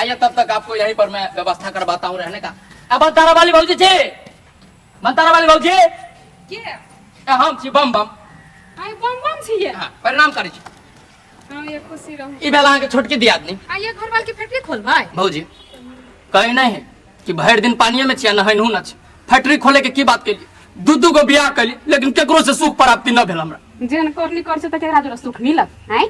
आइए तब तक आपको यहीं पर मैं व्यवस्था करवाता हूँ रहने का। अब मंतारा वाली भौजी छे, मंतारा वाली भौजी हम छी बम बम। बम बम छिए। हाँ, प्रणाम करै छी। ये खुशी रहू। ई बेला के छोटकी दियादनी आइए घर वाल के फैक्ट्री खोलबै भौजी। कहे नहीं है कि भर दिन पानिये में छिया नहैनहु न छी। फैक्ट्री खोले के की बात केली, दू गो बियाह कैली लेकिन केकरो से सुख प्राप्ति न भेल हमरा। जेन करनी कर से त केकरा जोरा सुख मिलत हैं?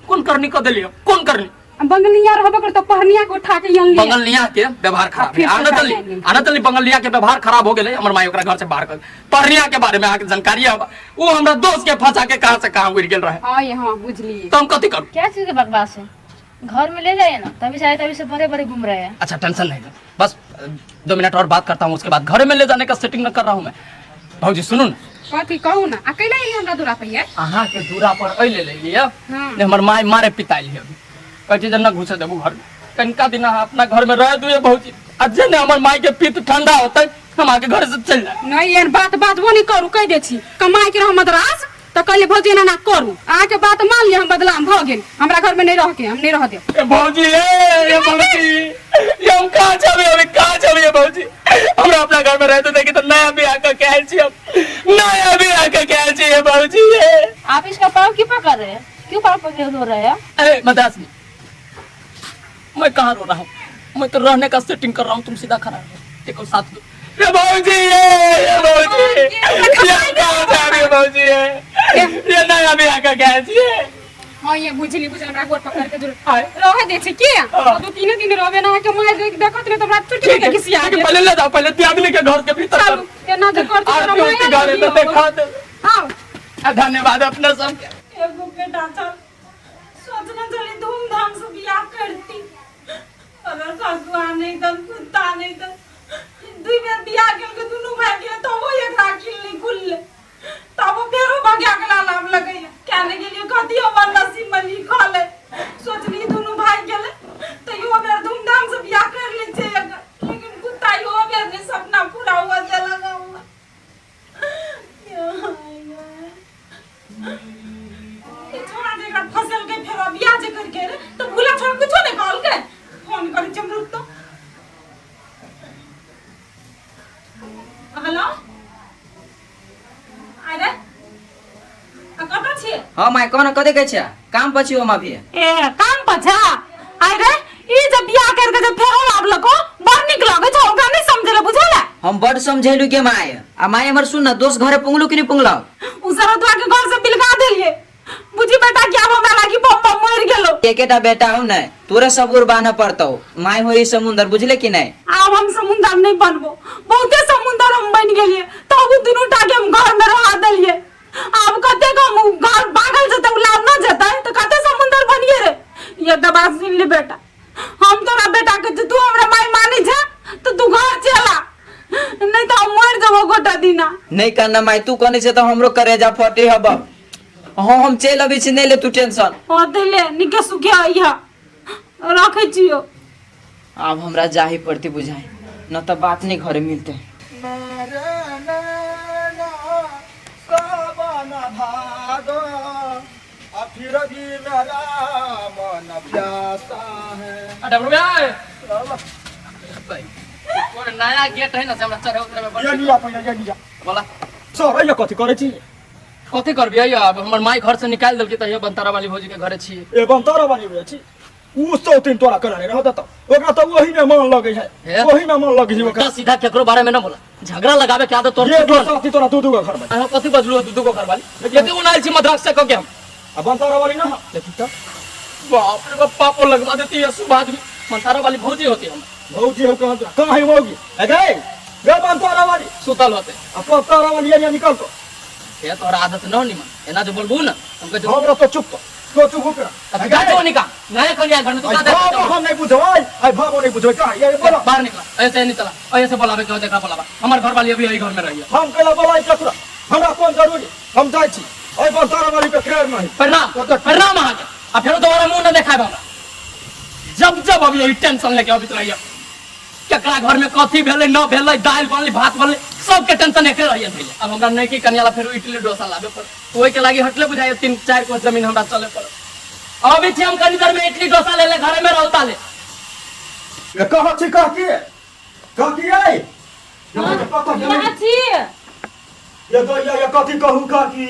कौन करनी क देलियो, कौन करनी? बंगलिया रहबे कर त पहनिया के उठा के यन ले। बंगलिया के व्यवहार खराब है। आनतली बंगलिया के व्यवहार खराब हो गेले। हमर माई ओकरा घर से बाहर कर। पहनिया के बारे में आके जानकारी है। वो हमरा दोस्त के फंसा के कहां से कहां उड़ गेल रहे। हां बुझली। तो हम कथि करू? क्या चीज के बकवास है? घर में ले जाइए ना, तभी शायद तभी से बड़े बड़े घूम रहे हैं। अच्छा टेंशन नहीं, बस 2 मिनट और बात करता हूँ, उसके बाद घर में ले जाने का सेटिंग न कर रहा हूँ मैं। भौजी सुनू ना, कथि कहू ना, अकेले ही हमरा दूरा पे है। अहाँ के दूरा पर अइले ले लिया। हां ने हमर माई मारे पिताई है। अभी कथि जन न घुसे देबू घर में। कनका दिन अपना घर में रह दुए भौजी। अजे ने हमर माई के पित्त ठंडा होतै, हम आके घर से चल जाए। नहीं यार बात वो नहीं करू, कह दे छी कमाई के रह मद्रास त कहले भौजी ना करू। आके बात मान लिया, हम बदलाम भ गेल। हमरा घर में नहीं रह के हम नहीं रह दे। ए भौजी ये भौजी ये हम कहां जाबे, अभी कहां जाबे भौजी? हमरा अपना घर में रहते देखि त नया बियाह का कहल छी हम। नया बियाह का कहल छी ये भौजी। ये आप इसका पाव क्यों पकड़ रहे हैं? क्यों पाव पकड़ रो रहे हैं? ए मदासनी, मैं कहाँ रो रहा हूँ? मैं तो रहने का सेटिंग कर रहा हूँ। तुम सीधा खड़ा रहो, देखो साथ में। ये भौजी ये भौजी ये कहाँ जा रही है भौजी? ये नया बियाह का कहल छी। हां ये बुझली हमरा गोर पकड़ के रह दे छी के। 2-3 दिन रहबे ना के मैं देखत रे तोरा चुटकी के किसी आ गए। पहले ले जाओ, पहले त्यागली के घर के भीतर चल ये ना कर तोरा मैं गाड़ी तो देखा दे। हां धन्यवाद अपना सब। एगो बेटा था, सोचना चली धूमधाम से बियाह करती। अगर ससुआ नहीं तन कुत्ता नहीं तन दुई बेर बियाह गेल के दुनु भाई गेल तो वो एक राखिल नहीं खुलले। तब वो फेरो भाग्या के लाम लगई क्या नहीं गेलियो कथि हमर नसीब में लिखल है। सोचनी दुनु भाई गेले तो यो बेर धूमधाम से बियाह कर ले छे, लेकिन कुत्ता यो बेर ने सपना पूरा हुआ चला हुआ। छोड़ा जेकरा फसल के फेरो बियाह जे करके रे तो भूला छोड़ कुछो नहीं कहल के। फोन कर चमरुक तो हेलो अरे कत छिए? हां माय कोन कदे कहै छै काम पछि ओमा भी ए काम पछा अरे ई जब बियाह करके जब फेरो आबलको बड़ निक लगे छ, ओकरा नहीं समझले बुझले। हम बड़ समझेलु के माय आ माय हमर सुन ना दोस्त घरे पुंगलु कि नहीं पुंगला उ सरतवा के घर से बिलगा देलिए। बुझी बेटा क्या हमरा लागी बम बम मर गेलो। एकेटा बेटा हूं नै तोरे सब उड़बाना पड़तौ। माय होई समुंदर बुझले कि नहीं? आब हम समुंदर नहीं बनबो, बहुते समुंदर हम बन गेलिए तो अब दुनु टाके हम घर में रहा देलिए। अब कते हम घर भागल जते उलाव न जते तो कते समुंदर बनिए रे। ये दबा सुन ले बेटा, हम तोरा बेटा के तू हमरा माई मानी जा तो तू घर चला, नहीं तो हम मर जबो गोटा दिना। नहीं करना माय, तू कने से तो हमरो करेजा फटे हब। हां हम चल अभी छी, नहीं ले तू टेंशन। ओ देले निके सुखे आइया रखे छियो। अब हमरा जाही पड़ती बुझाई न तो बात नहीं घरे मिलते। नया गेट है ना से हमरा चढ़े उतरे में बोला सर ये कथि करे छी? कथि करबी? अब हमर माई घर से निकाल देलकै त ये बंतारा वाली भौजी के घरे छी। ए बंतारा बानी बे छी उ सौ तीन तोरा करा नहीं रहत त ओकरा त वही में मन लगे है, वही में मन लगे है ओकरा। सीधा केकरो बारे में न बोला, झगड़ा लगावे के आदत तोर ये साथी तोरा दू गो घर में अहाँ कथि बजलु दू गो घर वाली ये तो उनाइल छी मद्रास से कह के हम आ बंतारा वाली ना देखी त बाप रे बाप पापो लगवा देती है शुभ आदमी। बंतारा वाली भौजी होती हम भौजी हो कहां है होगी अरे ये बंतारा वाली सुतल होते। आ बंतारा वाली ये निकल तो ये तोरा आदत न निमन एना जो बोलबू ना हमके जो हमरा तो चुप तो चुप हो के अब गाजो निका नया कन्या घर में तू का दे हम नहीं बुझो आई भागो नहीं बुझो का ये बोला बाहर निकला ऐसे नहीं चला ऐसे बोलावे क्यों देखा बोलावा हमार घर वाली अभी यही घर में रही है। हम केला बोलाई कतरा हमरा कौन जरूरी हम जाई छी ओय बंतारा वाली पे खैर नहीं। प्रणाम प्रणाम आ गया अब फिर दोबारा मुंह न देखाए हमरा। जब जब अब यही टेंशन लेके अभी रही है केकरा घर में कथी भेले न भेले दाल बनले भात बनले सब के टेंशन एके रही है। अब हमरा नहीं की कन्याला फिर इडली डोसा लाबे पर ओई के लागी हटले बुझाए 3-4 कोस जमीन हमरा चले पर। अभी छी हम कनी देर में इडली डोसा ले ले घर में रहता ले ये कहाँ छी काकी आई पता नहीं चाची ये कथी कहू काकी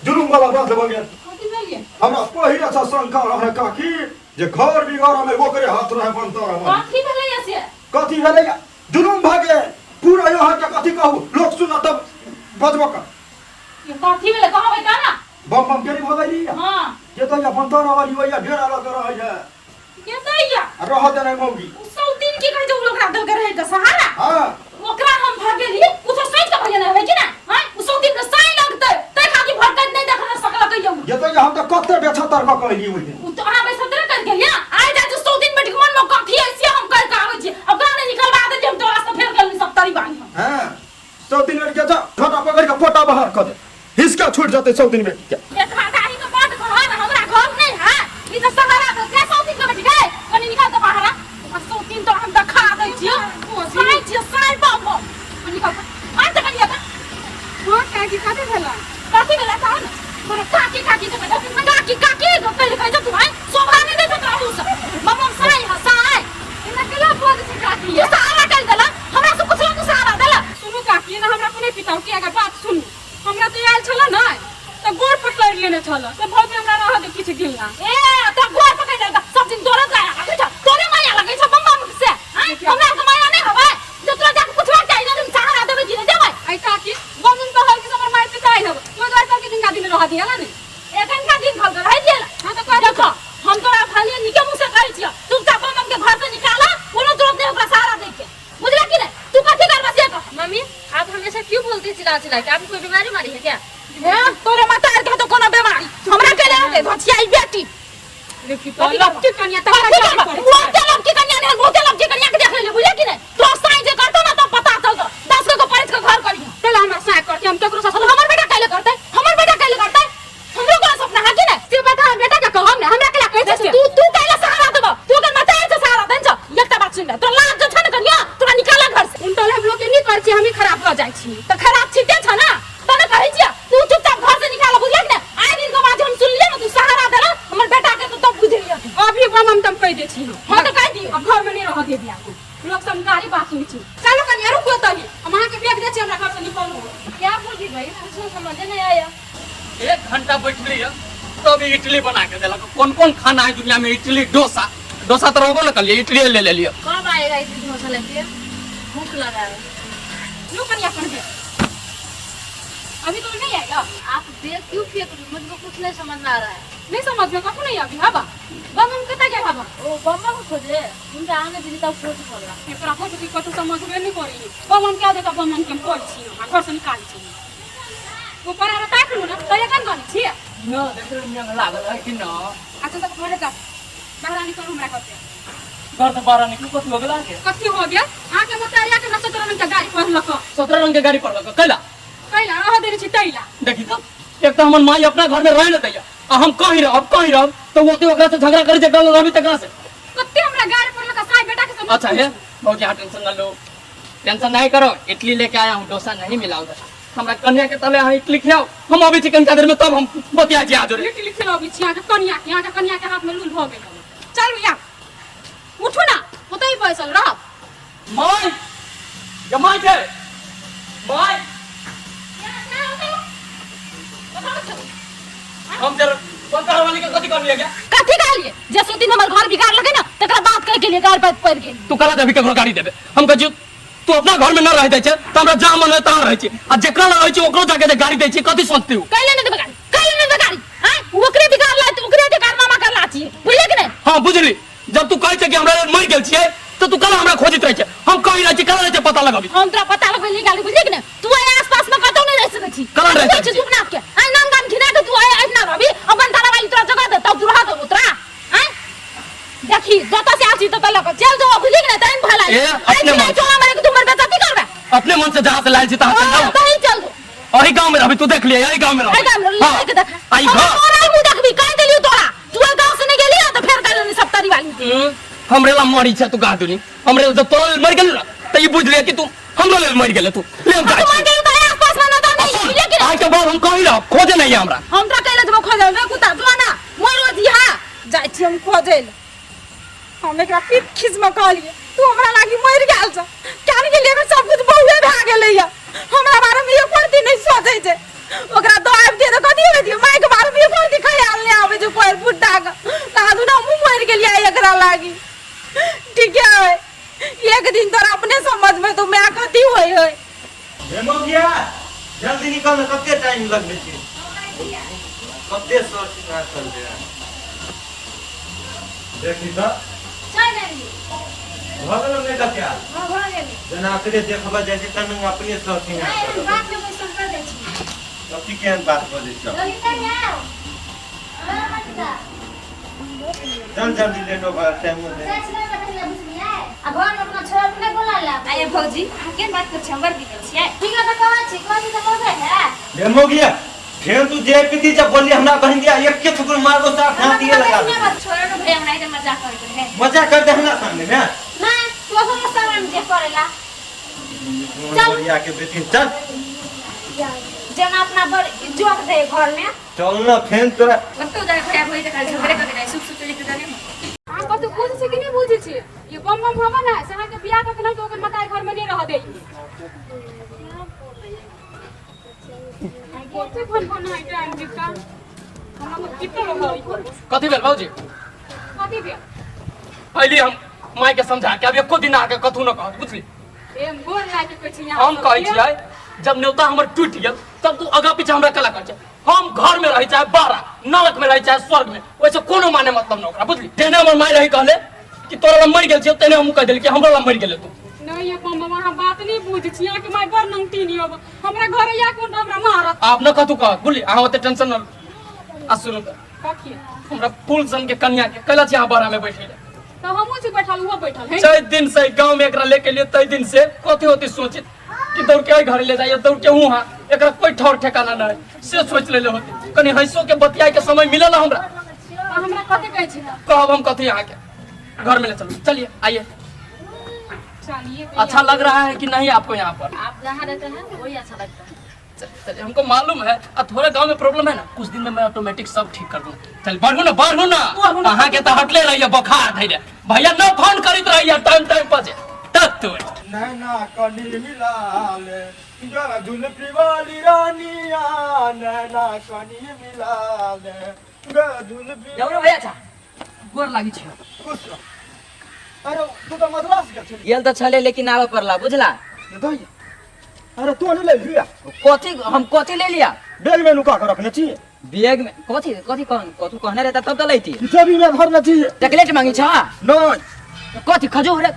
जुलुम वाला बात हो गया कथी भेलिए हमरा पहिला सा शंका रहे काकी जे घर बिगाड़ में ओकरे हाथ रहे बनता रहे कथी भेलै से कथी भेलै जुलुम भागे पूरा यहाँ के कथी कहू लोग सुना तब बजबो का ये कथी भेलै कहबै त ना बम बम केरी भगैली हां ये तो या बनता वाली वया ढेरा लग रहा है के दैया रह दे नहीं मौगी सौ दिन की कहै छै उ लोग दल के रहै त सहारा हां ओकरा हम भागेली उ तो सही के भजन है कि ना हां उ सौ दिन के सही लगतै तै खाली भटकत नहीं देखल सकल कहियो ये तो हम तो कत्ते बेछतर का कहली ओइ दिन उ तो अहाँ बैसल तर कर गेलिया आइ जा जो सौ दिन बैठ के मन में कथी है से हम कर के आबै छी अब गाने निकलवा दे हम तोरा से फेर गेल सब तारी बानी हम हां 100 दिन में के जा छोटा पकड़ के पोटा बाहर कर दे हिसका छूट जाते 100 दिन में क्या एक भागाही के बात कहै ना हमरा घर नहीं है ई तो सहारा तो के सौ दिन के बैठ गए कनी निकाल दे बाहर सौ दिन तो हम दिखा दै छी साई छी साई बाबा निकाल आ त कनिया त हां काकी कथी भेला कथी भेला त न मोर काकी काकी के बेटा काकी तो पहले कह तू भाई शोभा नहीं दे तो रहू सब मम्मा साई हसाई इना केला बोल से काकी ये सहारा कर देला हमरा से कुछ ना सहारा देला सुनु काकी ना हमरा कोने पिताऊ के आगे बात सुनु हमरा तो आयल छला ना तो गोर पकड़ लेने छला तो भौजी हमरा रह दे किछ दिन ना ए त गोर पकड़ देला सब दिन तोरा जाया लगे छ तोरे माया लगे छ मम्मा से हमरा के माया नहीं हवे जे तोरा जाके कुछ बात चाहिए तुम सहारा देबे कि नहीं देबे आई काकी गमन तो हल के हमर माय पिताई हब तो जाय तो के दिन का दिन रह दिया ना एखन का दिन भल रह दिया हां तो कह देखो हम तोरा खाली निके मुंह से कहै छियो तू चापा मम के घर से निकाला कोनो तुरंत दे ओकरा सहारा दे के बुझला कि नहीं तू कथि करबा से कह मम्मी आप हमेशा क्यों बोलती चिल्ला चिल्ला के आपको कोई बीमारी मारी है क्या ए तोरे माता के तो कोनो बीमारी हमरा के ले भछियाई बेटी देखी तो लपटी कन्या तो मोटे लपटी कन्या ने मोटे लपटी कन्या के देख ले बुझला कि नहीं तो साई जे करतो ना तो पता चलतो 10 को परिच के घर करियो चल हमरा साय करके हम तकरो साथ हमर बेटा कैले करतै हमरो को सपना है कि नहीं से बता बेटा का कहम ना हमरा केला कहै छै तू कैले सहारा देबो तू के माता से सहारा देन छ एकटा बात सुन तो लाज जो छ न कनिया तोरा निकाला घर से उन तो हम लोग के नहीं कर छी हम ही खराब हो जाय छी तो खराब छिटे छ ना तने कहै छिया तू चुपचाप घर से निकाला बुझला कि नहीं आइ दिन के बाद हम सुन लिए ना तू सहारा देला हमर बेटा के तो तब बुझ लिया तू अभी बम हम तुम कह दे छी हां तो कह दियो अब घर में नहीं रह दे दिया लोग समझारी बात सुन छी चलो कन्या रुको तो हम अहाँ के बैग दे छी हमरा घर से निकलो क्या बोल रही भाई कुछ समझ नहीं आया 1 घंटा बैठली है तब इडली बना के देलक कौन कौन खाना है दुनिया में इडली डोसा डोसा तो रहबो न कर लिए इडली ले लियो कब आएगा इतनी डोसा लेके भूख लगा है लो कन्या कर दे अभी तो नहीं आएगा आप देख क्यों फेंक रही मुझको कुछ नहीं समझ में आ रहा है नहीं समझ में कखो नहीं अभी हबा बम हम कता के हबा ओ बम्मा को खोजे उनका आने दीदी तब सोच पड़ा एकरा को तो कतो समझ में नहीं करी बम हम क्या देता बम हम के पड़ छी हम घर से निकाल छी वो पर आ ताक लो ना तो ये कन गनी छी न देखो में लागल है कि न अच्छा तो घरे जा बाहर निकल हमरा करते घर तो बाहर निकल कत हो गेला के कथी हो गया आके मोटारिया के नसत रंग के गाड़ी पर लक 17 रंग के गाड़ी पर लग कैला कैला रह दे छी तैला देखी तो एक तो हमर माई अपना घर में रह न दैया आ हम कहीं रह तो वो ओकरा से झगड़ा करे जगह रही तकरा से कत्ते हमरा गाड़ी पर लक साई बेटा के समझ अच्छा है बहुत ज्यादा टेंशन ना लो टेंशन नहीं करो इडली लेके आया हूं डोसा नहीं मिला उधर हमरा कन्या के तले इडली खियाओ हम अभी चिकन का देर में तब हम बतिया जी आज रे लिख लिख लो बिछी आके कन्या के हाथ में लूल भ गेल चल भैया उठो ना ओतई बैसल रह माई ये माई के माई हम जरा पंचार वाली के कथी कर लिया क्या कथी कहलिए जैसे दिन हमर घर बिगाड़ लगे ना तकरा बात कह के लिए गाड़ पर पड़ गेल तू कला देबी के गाड़ी देबे हम कह तू अपना घर में न रह जाय छै त हमरा जा मन है ता रह छै आ जेकरा रह छै ओकरो जाके दे गाड़ी दै छै कथी सोचती हूं कैले नहीं गाड़ी कैले नहीं गाड़ी हां ओकरे बिगाड़ ला तो ओकरे के कारनामा कर ला छी बुझले कि नहीं हां बुझली जब तू कहै छै कि हमरा मर गेल छियै तो तू कला हमरा खोजित रह छै हम कहि रह छी कला रह छै पता लगाबी हम तोरा पता लगबै गाड़ी बुझले कि नहीं तू आय आसपास में कतौ नहीं रह सकै छी कला रह छै तू नाथ के आय नाम गाम खिना के तू आय अपना रवि अपन तारा वाली तोरा जगह दे तब तू रह दे उतरा हां देखी जता से आसी तो तलक चल जो बुझले कि नहीं टाइम भला ए, अपने मन चल हमरे के तू मर बेइज्जती करबे अपने मन से जहां से लायल छी तहां से जाओ कहीं चल दो अही गांव में रहबी तू देख लिया अही गांव में आई रहबी काम ले के देख आई घर और मुंह देखबी कह देलियो तोरा तू गांव से नहीं गेली तो फेर कर सब तारी वाली हमरे ला मरी छै तू गाह दुनी हमरे जब तोरा मर गेल त ई बुझ ले कि तू हमरो ले मर गेल तू ले हम तू जाय मर गेल तो आसपास में ना तो नहीं बुझले कि आज के बाद हम कहि रह खोजे नहीं हमरा हम तो कहले जब खोजल रे कुत्ता तू ना मोर रोजी हां जाय छी हम खोजल हम एकरा पीठ खिस में कहलिए तू हमरा लागी मर गेल छ कान के लिए सब कुछ बहुए भा गेलै या हमरा बारे में एक परती नहीं सोचै छै ओकरा दवाई दे तो कथि हो दियो माय के बारे में एक परती ख्याल नहीं आवे छै कोई बुड्ढा का दादू ना मुंह मर गेलिया एकरा लागी ठीक है एक दिन तोरा अपने समझ में तो मैं कथि होय है हेमोगिया जल्दी निकल ना कते टाइम लगबे छै कते सोच ना चल दे देखी त चल गेली भगल नहीं का क्या हां भ गेली जना करे देखबा जाय छै तन अपने सोच ना नहीं बात में कोई संकर दे छी कथि केहन बात बोलै छ जल्दी कर आओ अरे बच्चा चल जल्दी लेट हो टाइम हो दे अब घर में अपना छोरा के नहीं बोला ला आए भौजी के बात कर छंबर दी छियै ठीक है तो कहां छी कथि तो बोले है हेमोगिया फेर तू जे पीती जब बोली हमरा कहीं दिया एक के ठुकर मार दो साथ हाथ दिए लगा दे छोरा के भैया हमरा इधर मजाक कर है मजा कर दे हमरा सामने में नहीं तू हम सामने जे करेला हेमोगिया के बेटी चल जना अपना बड़ इज्जत दे घर में चल ना फेन तोरा कतो जाय भैया भई देखा झगड़े कर दे सुख सुख लेके जाने हम कतो बुझ छै कि नहीं बुझै छी ये बम बम भवन है सहा के बियाह के ना तो ओकर मताई घर में नहीं रह दे कोते फोन फोन है टाइम दिक्का हमरा को कितना रह कथी भेल बाबूजी कथि बे पहले हम माय के समझा के अब एको दिन आके कथू न कहत बुझली ए बोल लाके कुछ हम कहै छियै जब न्योता हमर टूट गेल तब तू आगा पीछे हमरा कला कर छै हम घर में रही चाहे बाहर नरक में रही चाहे स्वर्ग में वैसे कोनो माने मतलब न ओकरा बुझली तेने हमर माय रही कहले कि तोरा ला मर गेल छै तेने हम कह देल कि हमरा ला मर गेले तू नहीं ये बम वहां बात नहीं बुझ छी कि माय बर नंगटी नहीं होब हमरा घर या कोन हमरा मारत आप न कथू कह बुझली अहाँ ओते टेंशन न आ सुनु कथि हमरा फूल सन के कन्या के कहला छी अहाँ बाहर में बैठे तो हमहु छी बैठल हुआ बैठल है जय दिन से गांव में एकरा लेके लिए तय दिन से कथी होती सोचित कि दौड़ के घर ले जाइए दौड़ के वहां एकरा कोई ठौर ठिकाना न है से सोच लेले होती कनी हंसो के बतियाए के समय मिले ना हमरा हमरा कथि कहै छी कहब हम कथी यहाँ के घर में ले चलो चलिए आइए चलिए अच्छा लग रहा है कि नहीं आपको यहाँ पर आप जहां रहते हैं वही अच्छा लगता है चलिए हमको मालूम है और थोड़ा गांव में प्रॉब्लम है ना कुछ दिन में मैं ऑटोमेटिक सब ठीक कर दूँ चल बढ़ू ना अहाँ के तो हटले रहिए बुखार धैले भैया न फोन करित रहिए टाइम टाइम पर तत्व नैना कनी मिलाले जरा जुल्फी वाली रानिया नैना कनी मिलाले गे जुल्फी जाऊ भैया छा गोर लागि छ खुश रह। अरे तू तो मद्रास के छली गेल त छले लेकिन आवे परला बुझला दई अरे तू नहीं ले लिया कथी ले लिया बैग में लुका कर रखने चाहिए बैग में कथी कहने रहता तब तो लैती जबी में भरना चाहिए चॉकलेट मांगी छ नहीं कथी खजूर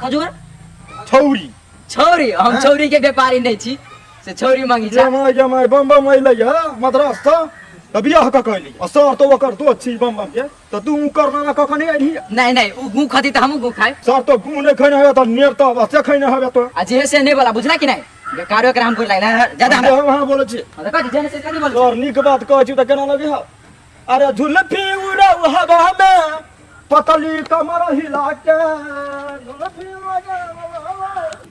छौरी छौरी हम छौरी के व्यापारी नहीं छी से छौरी मांगी छ जमाई बम बम अइले या मद्रास था त बियाह का कहली असर तो ओकर तो अच्छी बम बम के त तू करना ना कखनी आइही नहीं ऊ गु खती त हम गु खाए सर तो गु नहीं खैने है त नेर तो बच्चे खैने है तो आ जे से नहीं बोला बुझला कि नहीं बेकारो के हम बोल लागला ज्यादा हम हां बोले छी कथी जने से कथी बोल सर निक बात कहै छी त केना लगे है अरे झुलफी उड़ाऊ हवा में पतली कमर हिला के झुलफी उड़ाऊ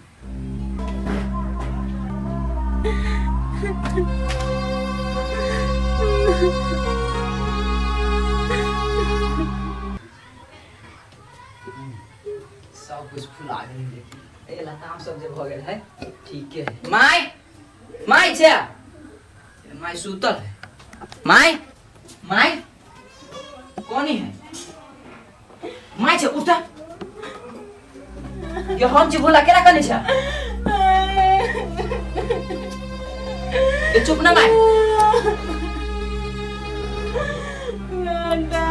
सब कुछ फुला गेल ए लताम सब जे भ गेल है ठीक है माय छे माय सुतल है माय कौन है माय छे उठ ये हम छी बोला केना कने छे ए चुप ना माय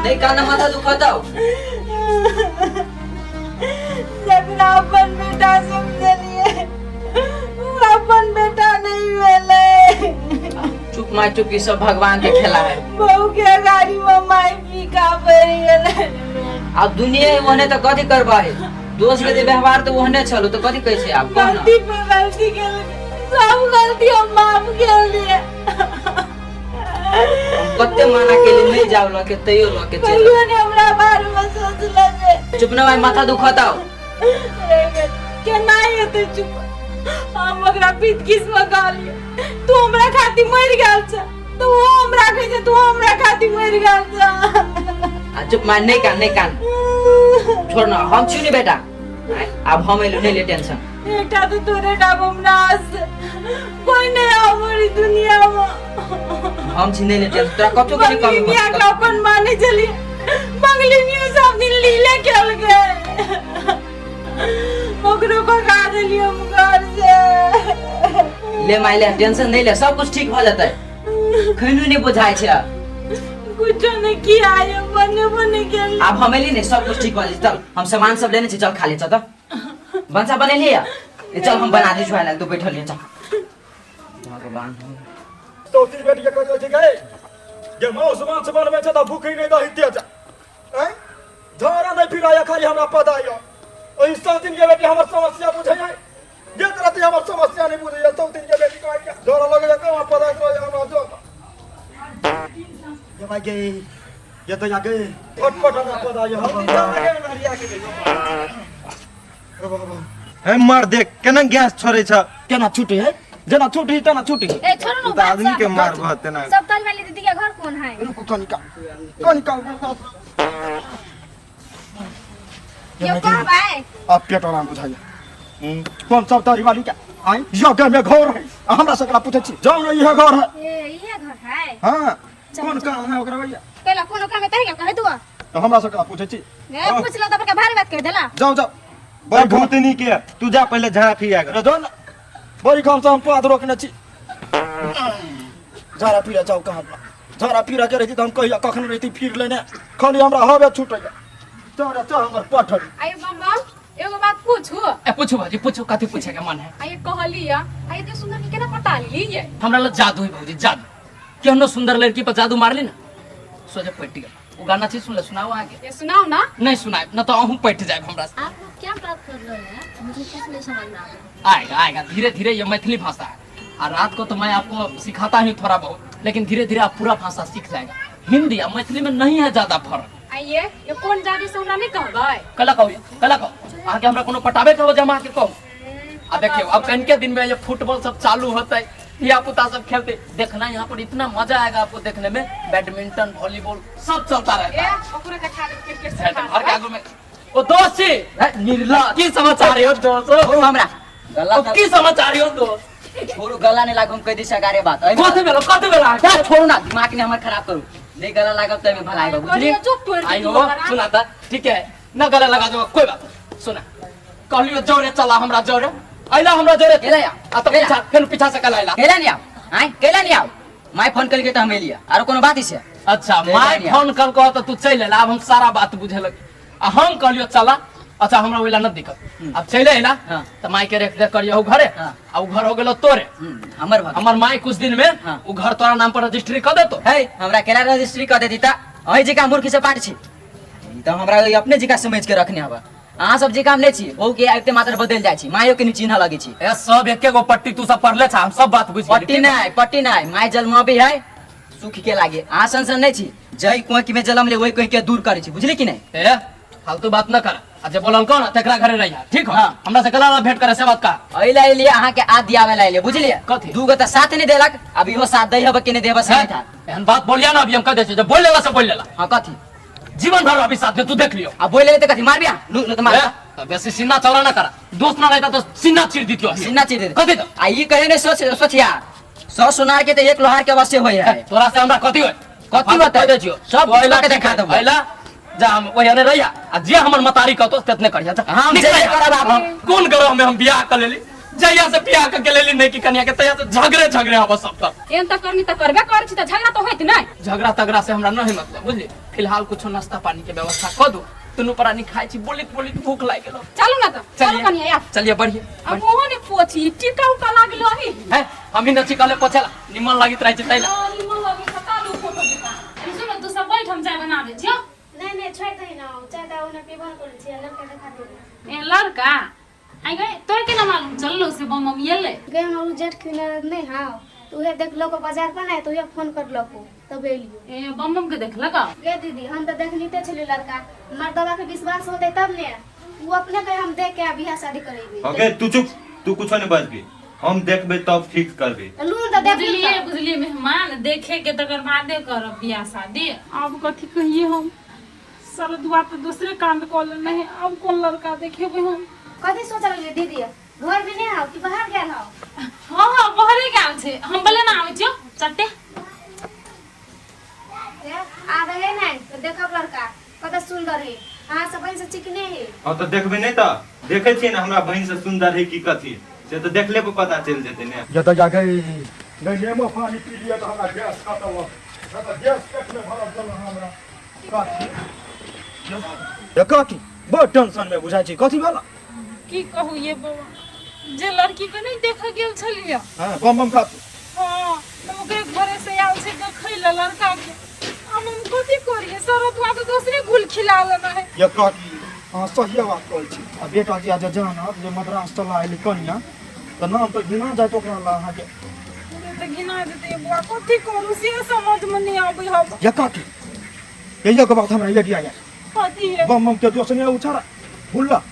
नहीं काना माथा दुखाता हो लेकिन अपन बेटा समझलिए अपन बेटा नहीं भेले चुप माय चुप की सब भगवान के खेला है बहू के गाड़ी में माई फीका पड़ गेले अब दुनिया ओने तो कथी करबा है दोस्त के व्यवहार तो ओहने छलो तो कथी कहै छै आप कौन गलती पे गलती के सब गलती हम माफ कर दिए कत्ते माना के लिए नहीं जाव ल के तैयो ल के चल कहियो ने हमरा बारे में सोच लगे चुप ना भाई माथा दुखाता हो के नहीं है तो चुप हम ओकरा पीत किस में गाली तू हमरा खाती मर गेल छ तू हमरा कहे छै तू हमरा खाती मर गेल छ आ चुप मान नहीं कान छोड़ ना हम छी नहीं बेटा अब हम ले ले टेंशन बेटा तो तोरे डाबम नास कोई नहीं हमारी दुनिया में हम छिने ले टेंशन तोरा कतो के मंगली मियां का अपन माने चली मंगली मियां सब दिन लीले खेल गए ओकरो भगा देली हम घर से ले माय ले टेंशन नहीं ले सब कुछ ठीक हो जाता है खैनु नहीं बुझाय छै कुछ नहीं किया है बने गेल अब हमें नहीं सब कुछ ठीक हो जाए चल हम सामान सब लेने चल खा ले चल बनसा बने लिया चल हम बना दे छुआ तो बैठल ले चल भगवान तो तीन बेटी के कह छै गए जे मौस मांस बनबे छै त भूख ही नहीं दही तेज हैं झोरा नहीं फिराया खाली हमरा पता यो ओइ सब दिन के बेटी हमर समस्या बुझै है जे तरह हमर समस्या नहीं बुझै तो दिन के बेटी कह के झोरा लगे का पता करो हमरा जो ये भाई गए ये तो जाके फटफट हमरा पता यो हम जाके नरिया के है मार देख केना गैस छोड़े छ केना छूटे है जना छूटी तना छूटी ए छोड़ो तू ना तो आदमी के मार बहुत ना सब ताल वाली दीदी का घर कौन है रुको कनिका ये कहां भाई आप पेटरा बुझाइए कौन सब तारी वाली क्या आई यो के में घर है हमरा सकरा पूछे छी जाओ ना ये घर है ये घर है हां कौन काम है ओकरा भैया केला कोनो काम तै कह दुआ तो हमरा सकरा पूछे छी ए पूछ लो त भारी बात कह देला जाओ जाओ बड़ भूतनी के तू जा पहले झाड़ा फिर आगे जो ना बड़ी काम से हम पाद रोकने छी झाड़ा पीरा जाओ कहां झाड़ा पीरा के रहती तो हम कहिया कखन रहती फिर लेने खाली हमरा हवे छूटे चल चल हमर पठरी आइ बम एगो बात पूछू ए पूछो भाजी पूछो कथी पूछे के मन है आइ कहलिया आइ ते सुंदर के केना पटा लीए हमरा लग जादू है भाजी जादू केहनो सुंदर लड़की पर जादू मार ली ना सोचे पट गया वो गाना चीज सुन ले सुनाओ आगे ये सुनाओ ना नहीं सुनाए ना तो अहूँ पट जाए हमरा से आप लोग क्या बात कर रहे हैं मुझे कुछ नहीं समझ में आ रहा आएगा आएगा धीरे धीरे ये मैथिली भाषा है और रात को तो मैं आपको सिखाता ही थोड़ा बहुत लेकिन धीरे धीरे आप पूरा भाषा सीख जाएगा हिंदी और मैथिली में नहीं है ज्यादा फर्क आइए ये कौन जादू से हमरा नहीं कहबै कला कहो आगे हमरा कोनो पटावे के हो जमा के कहो अब देखिए अब कल के दिन में ये फुटबॉल सब चालू होता है या पुता सब खेलते देखना यहाँ पर इतना मजा आएगा आपको देखने में बैडमिंटन वॉलीबॉल सब चलता रहता ए है ओकरे देखा दे क्रिकेट घर के से आगू में ओ दोस्त जी निर्ला की समाचार हो दोस्त ओ हमरा गला ओ की समाचार हो दोस्त छोरो गला नहीं लागम कह दी सगारे बात कथी बेला क्या छोड़ो ना दिमाग ने हमर खराब करू नहीं गला लागब त में भलाई बा बुझली अरे चुप तोड़ आई हो सुना था ठीक है ना गला लगा दो कोई बात नहीं। सुना कहलियो जोरे चला हमरा जोरे आइला हमरा जोरे केला या आ तो पीछा फिर पीछा से कल आइला केला नहीं आओ आई केला नहीं आओ मैं फोन करके तो हमें लिया और कोनो बात इसे अच्छा केला माय नहीं फोन कर को तो तू चल ले अब हम सारा बात बुझे लगे आ हम कहलियो चला अच्छा हमरा ओइला न दिक्कत अब चले आइला हां तो माय के रेख देख करियो घरे हां आ उ घर हो गेलो तोरे हमर भाग हमर माय कुछ दिन में हाँ। उ घर तोरा नाम पर रजिस्ट्री कर देतो है हमरा केला रजिस्ट्री कर देती ता अही जगह मूर्ख से पाट छी ई तो हमरा अपने जगह समझ के रखने हवा अहाँ सब जगह हम ले छी ओ के आते मात्र बदल जाय छी मायो के चिन्ह लगे छी ए सब एके गो पट्टी तू सब पढ़ले छा हम सब बात बुझ गेली पट्टी नहीं माय जन्म भी है सुख के लागे अहाँ संसन नहीं छी जय कोई में जन्म ले वही कोई के दूर करे छी बुझली कि नहीं ए फालतू बात न कर अच्छा बोलन कौन तेकरा घरे रहिया ठीक हो हमरा से कला भेंट करे से बात का अइला लिए अहाँ के आ दियावे लाइले बुझलिए कथी? दू गो त साथ नहीं देलक अब इहो साथ दई हबे कि नहीं देबे से था एहन बात बोलिया ना अभी हम कह दे जब बोल लेला से बोल लेला हां कथी जीवन भर अभी साथ में तू देख लियो अब बोले त कथी मार बिया लू त मार तो बेसी सीना चौड़ा ना करा दोस्त ना रहता तो सीना चीर दीतियो सीना चीर दे कथी तो आ ई कहे ने सोचिया 100 सोनार के त एक लोहार के अवश्य होय है तोरा से हमरा कथी होय कथी बता दे छियो सब ओइला के देखा देबो ओइला जा हम ओहे ने रहिया आ जे हमर मतारी कहतो ततने करिया हम जे करब आप कौन गरो में हम बियाह कर लेली जइया से बियाह कर लेली नहीं कि कन्या के तया से झगड़े अब सब तक एन त करनी त करबे कर छी त झगड़ा तो होइत नहीं झगड़ा तगड़ा से हमरा नहीं मतलब बुझली फिलहाल कुछ नाश्ता पानी के व्यवस्था कर दो तुनु प्राणी खाई छी बोलित भूख लाग गेलो चलू ना त चलू कनिया यार चलिए बढ़िए अब मोह ने पोछी टिका उका लागलो ही है हम ही नची काले पोछला निमन लागित रही छै तैला निमन लगे त कालू फोटो दिखा सुन तू सब बैठ हम चाय बना दे छियो नहीं छोड़ दे ना चाहता उन्हें पीवन कर छी लड़का दिखा दे ए लड़का आई गए तोर के ना मालूम चललो से बम ये ले गए ना जेट किने नहीं हां तो उहे देख लो को बाजार पर नहीं तो उहे फोन कर लो को तब एलियो ए बम के देख लगा गे दीदी हम तो देखनीते छले लड़का मर्दवा के विश्वास होते तब ने वो अपने के हम देख के बियाह शादी करेबे ओके तू चुप तू कुछ नहीं बजबी हम देखबे तब ठीक करबे लून तो देख बुझलिए बुझलिए मेहमान देखे के तकर बादे करब बियाह शादी अब कथी कहिए हम साल दुआ तो दूसरे कांड कॉल नहीं अब कौन लड़का देखेबे हम कथी सोच रही दीदी घर में नहीं आओ कि बाहर गेल हो हाँ हाँ बहरे के आवे छे हम बोले ना आवे छियो चट्टे आ रहे नहीं तो देखब लड़का कत सुंदर है अहाँ सब बहन से चिकने है हाँ तो देखबे नहीं तो देखे छियै ना हमरा बहन से सुंदर है की कथी से तो देखले पे पता चल जेते ने जब जाके नहीं नेमो पानी पी लिया तो हमारा गैस खत्म हो तो गैस पेट में भरल चल हमरा काकी बहुत टेंशन में बुझाई छी कथी वाला की कहू ये बाबा जे लड़की के नहीं देखा गेल छलिया हां बम बम खात हाँ तो ओकरे घरे से आल से देखै ला लड़का के हम कथी करिए शरत हुआ तो दूसरे गुल खिला लेना है ये काकी हां सही बात कहै छी अब बेटा जी आज जाना जे मद्रास चला आइली कन्या तो नाम तो गिना जाए तो ओकरा ला अहाँ के तो गिना देते बुआ कथी करू से समझ में नहीं आबै हम ये काकी ये बात हमरा ये दिया कथी है बम बम के दोस्त ने उछारा भूलला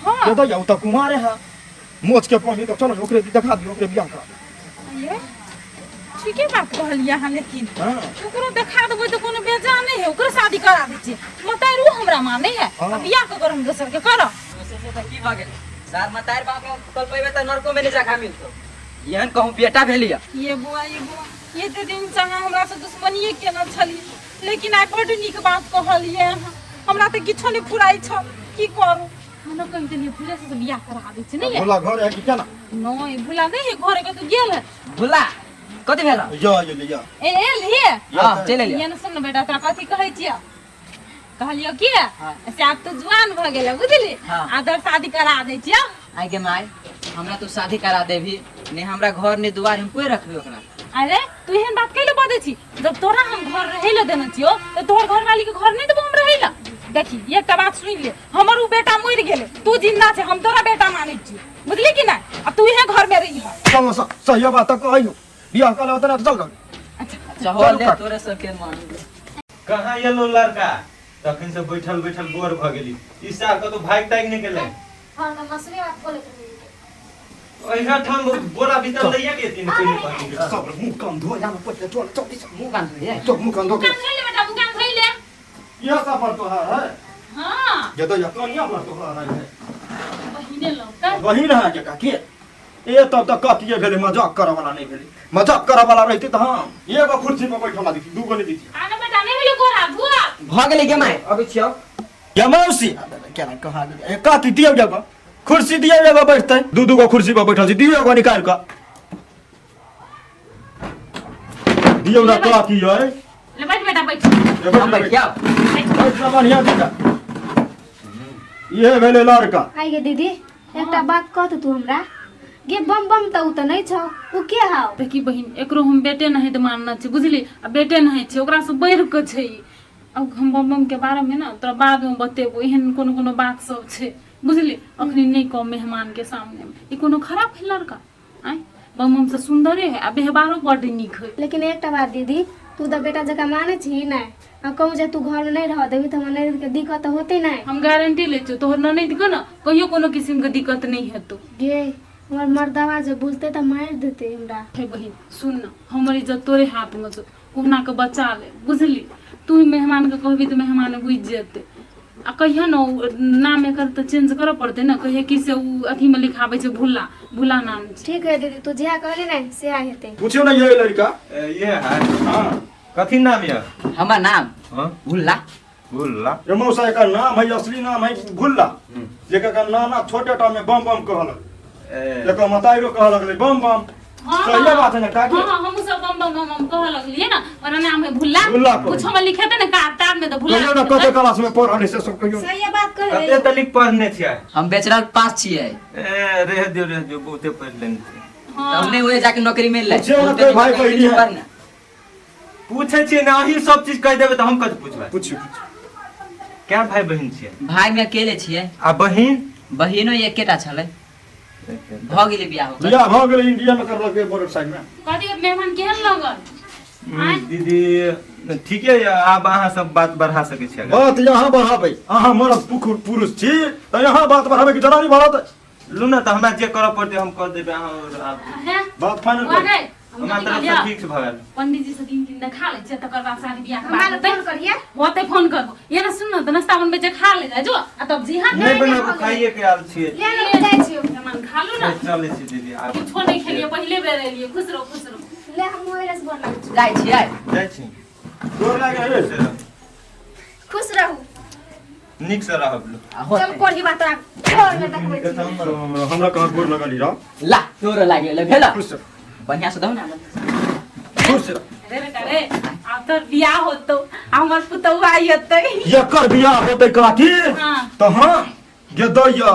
हाँ ये तो यौ तो कुमार है मोच के पानी तो चलो ओकरे दिखा दियो ओकरे बियाह करा ये ठीके बात कहलिया हां लेकिन हां ओकरो देखा देबै तो कोनो बेजा नहीं है ओकरो शादी करा दै छी मतारू हमरा माने है हाँ। बियाह के करम दोसर के कर से तो की भ गेल सार मतार बाप कल पइबे त नरको में ले जा खा मिलतो यहन कहूं बेटा भेलिया ये बुआ ये तो दिन संग हमरा से दुश्मनीए केना छली लेकिन आइ बड नीक बात कहलिए हमरा त किछो नहीं फुराई छ की करू हम कहि देलिए भूले से बियाह करा दै छी नहीं भोला घर है कि क्या ना नहीं भूला नहीं है घरे के तो गेल है भुला कथी भेला या ए लिए हां चले ले ये न सुन बेटा तोरा कथी कहै छियै कहलियो की से आप तो जवान भ गेल बुझली हाँ। आदर शादी करा दै छियै आइ के माय हमरा तू शादी करा देभी ने हमरा घर ने दुआर हम कोई रखबे ओकरा अरे तू एहन बात कैले बजै छी जब तोरा हम घर रहै ल देने छियो तो तोहर घर वाली के घर नहीं देबो हम रहै ल देखी एकटा बात सुन ले हमर उ बेटा मर गेले तू जिंदा छै हम तोरा बेटा मानै छी बुझली कि ना अब तू इहे घर में रही है चलो सही बात तो कहियो बियाह कर ले उतना चल चहल दे तोरे सबके मान कहाँ येलो लड़का तखन से बैठल बैठल बोर भ गेली ई साल का तो भाग टाइग नहीं गेलै हां ना मसली बात बोले ओहिना ठाम बोरा भीतर लइया के दिन पहिले पानी सब मुंह कान धो जाना पड़ते चल चल मुंह कान धोइए तो मुंह कान धो के दुकान खोल ले बेटा दुकान खोल ले ये सब पर तो है हां ये तो कनिया पर तो है बहिने लौटा वही ना है का के ए तब तक कतिए भेले मजाक करे वाला नहीं भेले मजाक करे वाला रहते तो हां एगो कुर्सी पर बैठला दी दू गो नहीं दी आने बेटा नहीं मिलो गोरा बुआ भ गेली के माय अभी छियो या मौसी क्या ना कहा ए कति दियो जगह कुर्सी दियो जगह बैठते दू गो कुर्सी पर बैठल छी दियो एगो निकाल का दियो ना कति है ले बैठ बेटा बैठ हम बैठ क्या बैठना बढ़िया दिखा ये भेले लड़का आई गे दीदी एकटा बात कह तू हमरा गे बम बम त उ त नहीं छ उ के हाउ देखी बहिन एकरो हम बेटे नहीं तो मानना छै बुझली आ बेटे नहीं छै ओकरा से बढ़ के छै अब हम बम बम के बारे में ना तोरा बाद में बतेबो एहन कोनो कोनो बात सब छै बुझली अखनी नहीं कह मेहमान के सामने में ई कोनो खराब है लड़का आय बम बम से सुंदरे है आ व्यवहारो बड नीक है लेकिन एकटा बात दीदी तू तो बेटा जका माने छी ना आ कहूँ जे तू घर में नहीं रह देबी तो हमर ननद के दिक्कत होते नहीं हम गारंटी ले छो तोहर ननद के ना कहियो कोनो किस्म के दिक्कत नहीं हेतौ गे हमर मर्दवा जे बुझते त मार देते हमरा हे बहिन सुन ना हमर इज्जत तोरे हाथ में छौ कोहना के बचा ले बुझली तू ही मेहमान के कहबी तो मेहमान बुझ जेते आ कहिया न नाम एकर तो चेंज करे पड़ते ना कहिया कि से उ अथी में लिखाबै छै भुला भुला नाम छै ठीक है दीदी तू जिया कहली ना से आ हेते पूछो ना ये लड़का ये है हां कथी नाम ये हमर नाम हां भुल्ला भुल्ला ये मौसा का नाम है असली नाम है भुल्ला जेका का नाना छोटे टा में बम बम कहल लेको मताइरो कहल लगले बम बम सही बात है ना काकी हां हम सब बम बम बम कह लगलिए ना और नाम है भुल्ला भुल्ला कुछ हम लिखेते ना कार्ड में तो भुल्ला कहियो ना कते क्लास में पढ़ले से सब कहियो सही बात कह कते तलिक पढ़ने छियै हम बेचरल पास छियै ए रह दियो बहुते पढ़ लेने छियै हमने हुए जाके नौकरी मिल ले पूछे ना कोई भाई बहिनी है पूछे छियै ना अही सब चीज कह देबै त हम कत पूछबै पूछो क्या भाई बहन छियै भाई में अकेले छियै आ बहिन बहिनो एकेटा छलै भ गेलै बियाह होकर बियाह भ गेलै इंडिया में करलकै बॉर्डर साइड में कथी मेहमान केहन लगल दीदी ठीके है आब अहाँ सब बात बढ़ा सकै छियै अगर बात यहाँ बढ़ाबै अहाँ मर्द पुरुष छी त यहाँ बात बढ़ाबै कि जरा नहीं बढ़त लू ना त हमरा जे करऽ पड़तै हम कर देबै अहाँ और आप है बात फाइनल वागे हमरा तरफ से फिक्स भ गेल पंडित जी से 3 दिन देखा ले छै तकर बाद शादी बियाह के हमारा बाद फोन करिए होते फोन करबो ये ना सुन न नाश्ता बनबे जे खा ले जाय जो आ तब जी हां नहीं बना खाइए के आल छिए ले ले जाय छियो मेहमान खा लो ना चले छी दीदी आ कुछ नहीं खेलिए पहले बेर एलिए खुश रहो ले हम ओइ रस बोल लागै जाइ छियै जाइ छी डोर लागे रे खुश रहू निक से रहब लो चल कोढ़ी बात घर में देखबै हमरा कहां गोर लगली रा ला तोर लागि ले भेला खुश बढ़िया से दहो ना खुश अरे बेटा रे अब तो बियाह होतो हमर पुतौ आई हतै ये कर बियाह होतै काकी हां तो हां गे दैया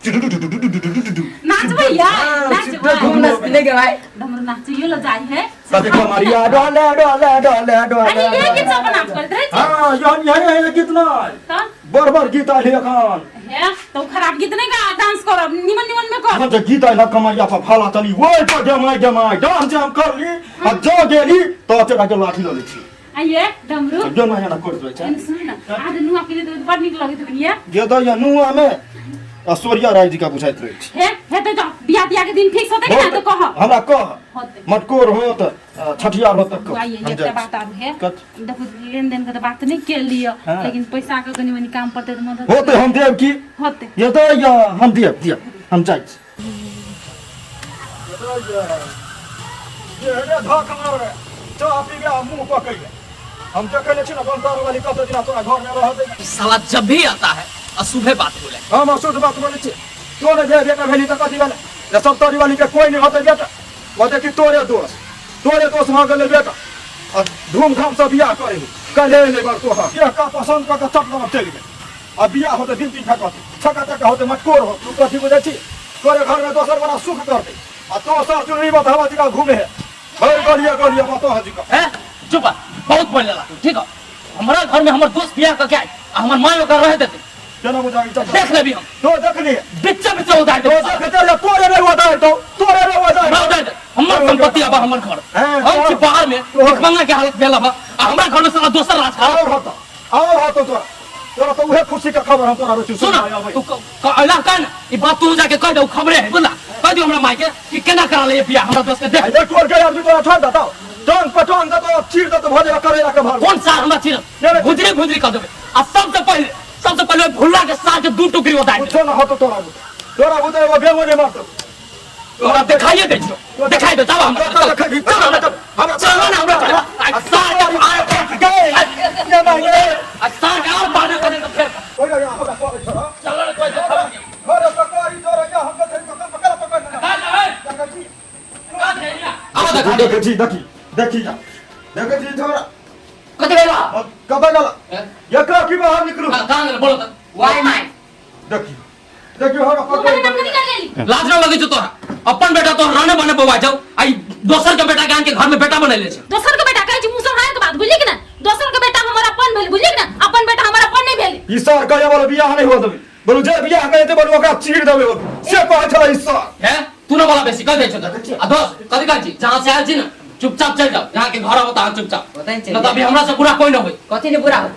नाचबै यार नाचबै घूम नचने के भाई डमरू नाचियो ल जाई है कभी कमरिया डोले डोले डोले डोले अरे ये के सब नाच करत रहे छी हां यही कितना त बरबर गीत आइले अखन है तो खराब गीत नहीं गा डांस करब निमन निमन में कर हम जे गीत आइले कमरिया पर फाला तनी ओइ पर जमाई डांस जाम करली आ जो गेली तो तेरा के लाठी ल लै छी आइए डमरू जो ना ना करत रहै छै सुन न आज नुआ के तो बड़ निक लगत बनिया गे दैया नुआ में ऐश्वर्या राय जी का बुझाइत रहै छै हे तो बियाह दिया के दिन फिक्स होते कि ना तो कह हमरा कह होते मटकोर हो त छठियार हो तक आइए एक बात आब है कत? देखो लेन देन के तो बात नहीं कर लियो हाँ। लेकिन पैसा के कनी मनी काम पड़ते तो मदद होते हम देव की होते ये तो या हम दिया हम जाइ छी ये रे धक मार चाह पी गया मुंह पकड़ ले हम तो कहले छी ना बंदार वाली कत दिना तोरा घर में रह दे साला जब भी आता है अशुभ बात बोले हम अशुद्ध बात बोले छी तोरे जे बेटा भेली त कथी वाला ये सब तोरी वाली के कोई नहीं होते बेटा बोले कि तोरे दोस्त हो गेले बेटा और धूमधाम से बियाह करे कले ले बार तो ये का पसंद का चट में चल गए अब बियाह होते दिन दिन छका छका होते मटकोर हो तू कथी बुझे छी तोरे घर में दोसर बड़ा सुख कर दे आ तो सर चुनरी बतावा जी का घूमे है हर गलिया बतो हाजी का हैं चुप बहुत बोल लेला ठीक है हमारा घर में हमर दोस्त बियाह का क्या है हमर मां लोग रह देते केना बुझाई त देख ले भी हम तो देख लिए बिच्चा बिच्चा उधार तो दे देख चल तोरे नहीं उधार तो तोरे नहीं उधार हमरा उधार दे हमर संपत्ति अब हमर घर हैं, हम छी बाहर में भिखमंगा के हालत भेला बा आ हमरा घर में साला दोसर राज खा और होता तोरा तो उहे खुशी का खबर हम तोरा रोचू सुन तू अल्लाह का ना ये बात तू जाके कह दे खबरे है बोला कह दियो हमरा माई के कि केना करा ले बियाह हमरा दोस्त के देख अरे तोर के आदमी तोरा छोड़ देता टांग पटांग दे तो चीर दे तो भजे करेला के भाग कौन सा हमरा चीर गुजरी कर देबे आ सबसे पहले भुल्ला के साथ के दू टुकड़ी उतार दे कुछ ना होता तोरा बुझे वो बेमोने मार दो तोरा दिखाइए दे छो दिखाई दे तब हम चलो ना हमरा सार का और बात करे तो फिर ओए या हमरा को छोड़ा चलो ना कोई देखा अरे पकड़ी तोरा या हम के पकड़ आओ देखी जा देखी छोरा कते बेला कब गला ये का की बाहर निकलू कान बोलो तो वाई माय देखी हमरा पकड़ लाज न लगे तोरा अपन बेटा तो राने बने बवा जाओ आई दोसर के बेटा के आन के घर में बेटा बने ले छै दोसर के बेटा कहै छी मुसर हाय के बात बुझली कि ना दोसर के बेटा हमर अपन भेल बुझली कि ना अपन बेटा हमर अपन नहीं भेल ई सार करे वाला बियाह नहीं हो देबे बोलू जे बियाह करे ते बोलू ओकरा चीर देबे से कहै छला ई सार है तू न बोला बेसी कह दे छो आ दोस्त कथि कहै छी जहां से आयल छी ना चुपचाप चल जाओ जहां के घर होता चुपचाप बताई न तो अभी हमरा से बुरा कोई न होई कथी ने बुरा हो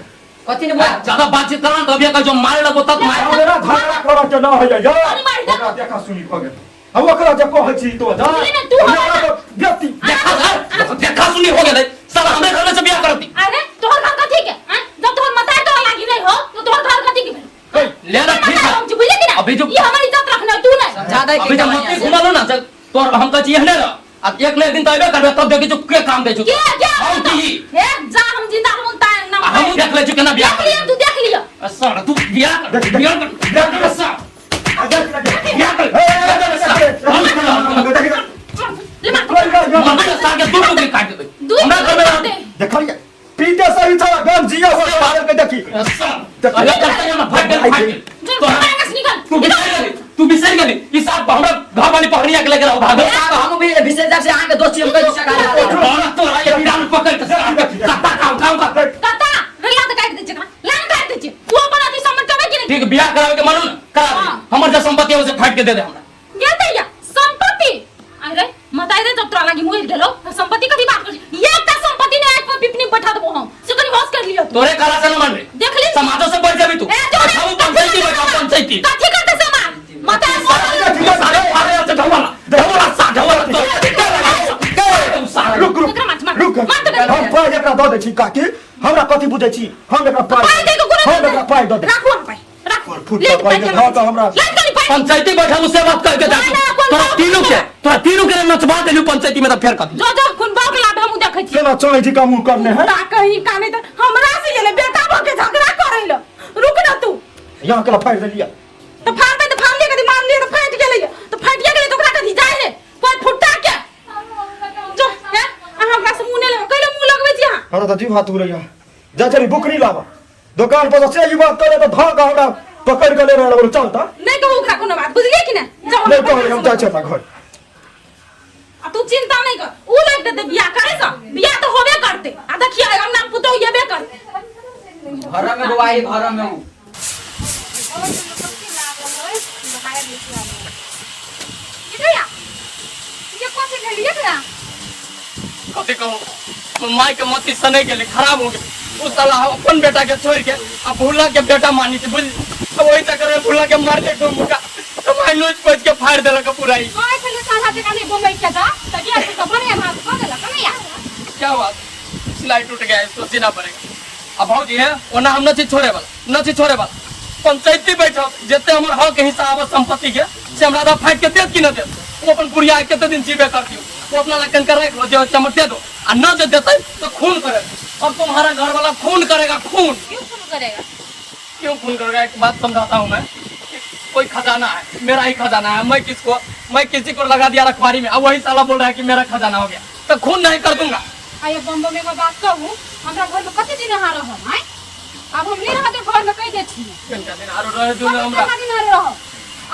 कथी ने बुरा ज्यादा बातचीत करना तो अभी का जो मारे लगो तब मारे हमरा झगड़ा करा के ना होय या ओकरा देखा सुनी पगे हम ओकरा जे कहै छी तो जा व्यक्ति देखा सुनी हो गेलै साला हमरे घर में से बियाह करती अरे तोहर घर कथी के जब तोहर मताई तो लागी नहीं हो तो तोहर घर कथी के भेल लेना ठीक है हम बुझली कि ना अभी जो ये हमारी इज्जत रखना तू नहीं ज्यादा अभी जब मत घुमालो ना चल तो हम कह छी एहने रह अब एक ले दिन तो आबे करबे तब देखि जो के काम दे छु क्या हम की हे जा हम जिंदा हम ताय ना हम देख ले छु केना बियाह देख लिया तू देख लिया साला तू बियाह कर बियाह कर सा बियाह कर ले मार मम्मी सा के दू टुकड़ी काट देबे हमरा घर में देखलिए पीते सही था गम जिया हो बाहर के देखी अरे करते हैं ना फाइट जो मारेगा निकल तू बिसर गेली ई साहब हमरा घर वाली पहनिया के लेके रहो भागो हम भी विशेष से आके दोस्ती हम कह सका कौन तो ये बिरान पकड़ के काटा काम कता रैया तो काट दे छका लान काट दे तू अपन आदमी समझ के कि ठीक बियाह करावे के मानो ना करा दे हमर जो संपत्ति है उसे फाइट के दे दे हमरा ये दैया संपत्ति अरे मताई दे जब तोरा लागी मुइल गेलो संपत्ति कथी बात कर एकटा संपत्ति ने आज पर पिकनिक बैठा देबो हम से कनी होश कर लियो तोरे कला से न मान रे देख ली समाजों से बढ़ जाबी तू अच्छा वो पंचायती बैठा पंचायती कथी करते समाज मताई सारे फारे से ढवाला ढवाला सा ढवाला तो छी काकी हमरा कथि बुझै छी हम एकरा पाई पाई दे के कोनो हम एकरा पाई दे राखू हम पाई राखू फुट पाई दे तो हमरा पंचायती बैठा उससे बात करके जा तोरा तीनों के नचवा देलू पंचायती में तो फेर कर जो जो कुन बाग लाभ हम देखै छी केना चलै छी काम करने है ता कहीं काने त हमरा से ये बेटा भके झगड़ा करैल रुक ना तू यहाँ केला फाड़ देलिया तो फाड़ दे फाड़ ले कदी मान ले तो फाट गेलै तो फाटिया गेलै तो ओकरा कदी जाय ले पर फुट्टा के जो है हमरा से मुंह ने लग कैले मुंह लगबै छी हां हमरा त जीव हाथ उड़ैया जा चली बुकरी लावा दुकान पर से ई बात करे तो भाग हमरा पकड़ के ले रहल बोल चलता नहीं कहू ओकरा कोनो बात बुझलिए कि ना जाओ नहीं कहले हम जा चला घर आ तू चिंता नहीं कर ऊ लग दे बियाह करे सा बियाह तो होबे करते आ देखिए हम नाम पुतो येबे करते घर में बुआई घर में ऊ किया ये कौन से घड़िया करा कथी कहूं माई के मती सने गेले खराब हो गए उस साला अपन बेटा के छोड़ के अब भूला के बेटा मानी थी बुझ अब वही तक भूला के मार दे तो मुका तो माई नोच पच के फाड़ देला का पूरा ही कोई से साधा के काने बम्बई के जा त बियाह तो बने हाथ को देला कन्या क्या हुआ सिलाई टूट गया इसको सीना पड़ेगा अब भाजी है वरना हम न छोड़े वाला पंचायती बैठो जते हमर हक हिसाब संपत्ति के से हमरा दा फाइट के देत कि न देत वो अपन बुढ़िया केते दिन जीवे कर दियो वो अपना लकन कर रख लो जो चमटे दो और न दे देते तो खून करेगा अब तुम्हारा घर वाला खून करेगा खून क्यों खून करेगा एक बात समझाता हूँ मैं कोई खजाना है मेरा ही खजाना है मैं किसी को लगा दिया रखवारी में अब वही साला बोल रहा है कि मेरा खजाना हो गया तो खून नहीं कर दूंगा आये बम्बई में बात कहूं हमरा घर में कते दिन हां रह हैं अब हम नहीं रहते घर में कह दे छी कितना दिन आरो रह दूं हमरा दिन रह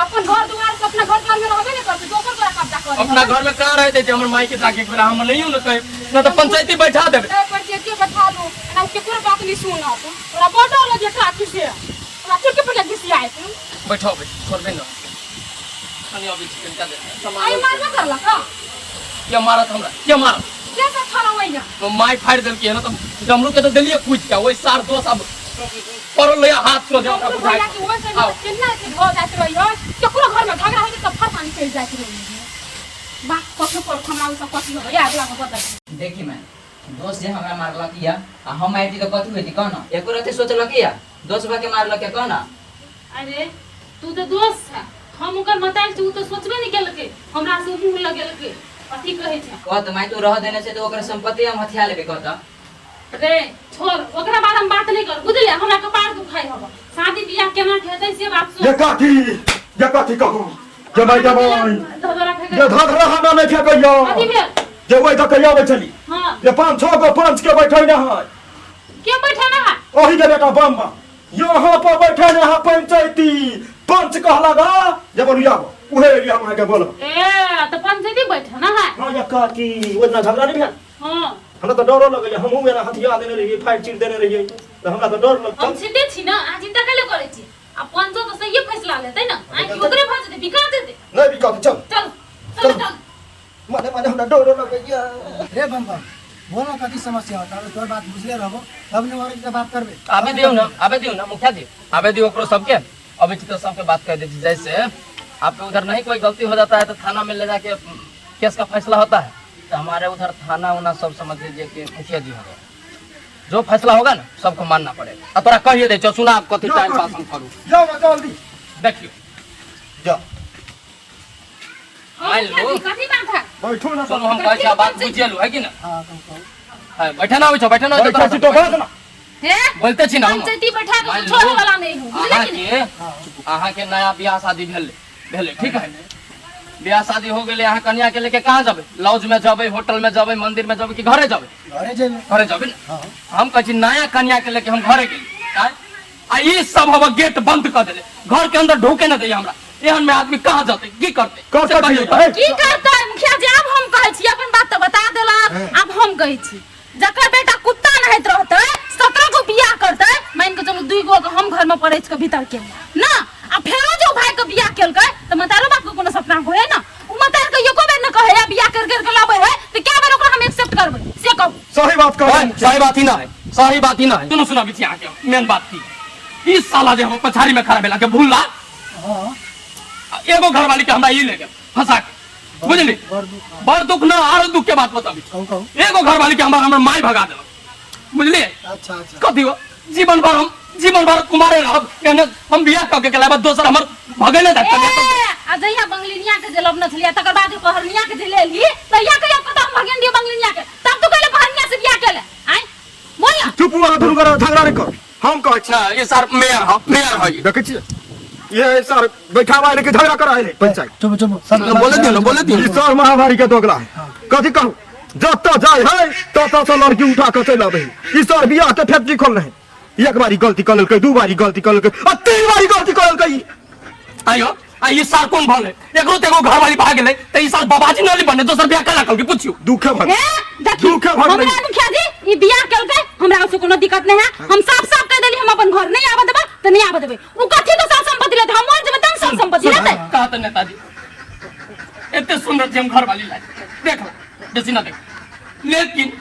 अपन घर दुआर से अपना घर द्वार में रहबे नहीं करते दोसर का कब्जा करे अपना घर में कहां रहते थे हमर माई के ताके बेरा हम नहीं हूं न तो पंचायती बैठा देबे पर के बैठा दो ना उसके पूरा बात नहीं सुना तो तोरा बोटो लगे काठी से तोरा चुटकी पर लगी आए तू बैठो बे छोड़बे न कनी अभी चिकन का दे आई मार ना करला का क्या मारत हमरा क्या मारत कैसे छरा वइया तो माई फाड़ देल के न तो डमरू के तो देलिए कुछ का वही सार दोस अब पर ले हाथ को जाओ का बुझाई कितना के हो जात रही हो तो पूरा घर में झगड़ा हो तो फर पानी चल जात रही बा कखनो पर हमरा सब कथि हो या अगला को पता देखी मैं दोस्त जे हमरा मारलक या आ हम आइती तो कथि होती कहना एको रते सोचलक या दोस्त बा के मारलक के कहना अरे तू तो दोस्त है हम ओकर बताइल तू तो सोचबे नहीं केल के हमरा से मुंह लगेल के अथी कहे छै कहत मैं तो रह देने से तो ओकर संपत्ति हम हथिया लेबे कहता रे छोड़ ओकरा बारे में बात नहीं कर बुझलिए हमरा कपार दुखाई होबा शादी बियाह केना हेतै से बात सोच ये काठी कहू जे भाई जवान धोदरा फेंक ये धधरा हमरा नहीं फेकइयो अथी भेल जे वही तक कहिया चली हां ये 5-6 गो पंच के बैठे न है के बैठे ना है ओही के बेटा बम्बा यहाँ पर बैठे न है पंचायती पंच कहला गा जब रुया उहे एरिया में के बोलो ए तो पंचायती बैठे ना है हां ये काठी ओतना झगड़ा नहीं भेल हां हमरा तो डरो लगले हमहू मेरा हथिया देने रहिए फाइट चीर देने रहिए तो हमरा तो डर लगता हम सीधे छी ना आ चिंता कैले करे छी आ पंचो तो सही फैसला लेतै ना आ कि ओकरे भाज दे बिका देते नहीं भी कहते चल चल चल चल माने हमरा डर लगैया रे बम्बा बोलो कथी समस्या होता है तोर बात बुझले रहबो तब ने और के बात करबे आबे दियो ना मुखिया जी आबे दियो ओकरो सबके अभी तो सबके बात कर देती जैसे आपके उधर नहीं कोई गलती हो जाता है तो थाना में ले जाके केस का फैसला होता है तो हमारे उधर थाना उना सब समझ लीजिए कि मुखिया जी होंगे जो फैसला होगा ना सबको मानना पड़ेगा अब तोरा कहिए दे सुना आप कथी टाइम पास हम करूँ जाओ जल्दी देखियो जा मान लो कथी बात है बैठो ना चलो हम कहे बात बुझिए लो है कि ना हां कहो है बैठे ना बैठा तो बात ना हे बोलते छी ना हम पंचायती बैठा के मान छोड़े लो, वाला नहीं हूं बुझले कि नहीं अहाँ के नया बियाह शादी भेले ठीक है बियाह शादी हो गेले अहाँ कन्या के लेके कहाँ जाबे लॉज में जाबे होटल में जाबे मंदिर में जाबे कि घरे जाबे घरे जेबे घरे जाबे ना हम कहै छी नया कन्या के लेके हम घरे गेली आ ई सब हम गेट बंद कर देले घर के अंदर ढोके न दे हमरा एहन में आदमी कहाँ जाते की करते की करता है मुखिया जी अब हम कहै छी अपन बात तो बता देला अब हम कहै छी जकर बेटा कुत्ता नहैत रहते 17 गो बियाह करते मान के चलो 2 गो हम घर में पड़ै के भीतर के ना आ फेरो जो भाई के बियाह केलकै त मतारो बाप को कोनो सपना होए ना उ मतार के एको बेर न कहे या बियाह कर के लाबै है त क्या बेर ओकरा हम एक्सेप्ट करबै से कहू सही बात कह सही बात ही ना है सही बात ही ना है सुनो बिछी आके मेन बात की इस साला जे हम पछाड़ी में खड़ा भेला के भूलला हां एगो घर वाली के हमरा ई लेके फंसा के बुझली बड़ दुख ना आरो दुख के बात बताबी कहो एगो घर वाली के हमरा माई भगा देलक बुझलिए अच्छा अच्छा कथी हो जीवन भर कुमारे रहब एने हम बियाह क के केला बाद दोसर हमर भगे न जात आ जइया बंगलिनिया के जेल अपना छलिया तकर बाद पहरनिया के जेल ली त या कहिया पता हम भगेन दियो बंगलिनिया के तब तो कहले पहरनिया से बियाह केले आइ बोल ना चुप हुआ धुन कर झगड़ा नहीं कर हम कह अच्छा ये सर मेयर है देखे छी ये सर बैठावा लेके झगड़ा करा है पंचायत चुप चुप सब बोले दियो ई सर महामारी के दोगला है कथी कहूं जत जाय है तत से लड़की उठा के चल आबे ई सर बियाह के फैक्ट्री खोल रहे एक बारी गलती कर ललकै दू बारी गलती कर ललकै आ तीन बारी गलती कर ललकै आयो आ ये साल कौन भले एकरो तेगो घर वाली भाग गेलै त ई साल बाबाजी नली बने दोसर बियाह कला कल के पूछियो दुखे भर देखी दुखे भर हमरा मुखिया जी ई बियाह केलकै हमरा से कोनो दिक्कत नहीं है हम साफ कह देली हम अपन घर नहीं आबे देबे त नहीं आबे देबे उ कथि तो सब संपत्ति लेते हम मर जेबे तन सब संपत्ति लेते कहा त नेताजी एते सुंदर छी हम घर वाली लाग देख बेसी ना देख लेकिन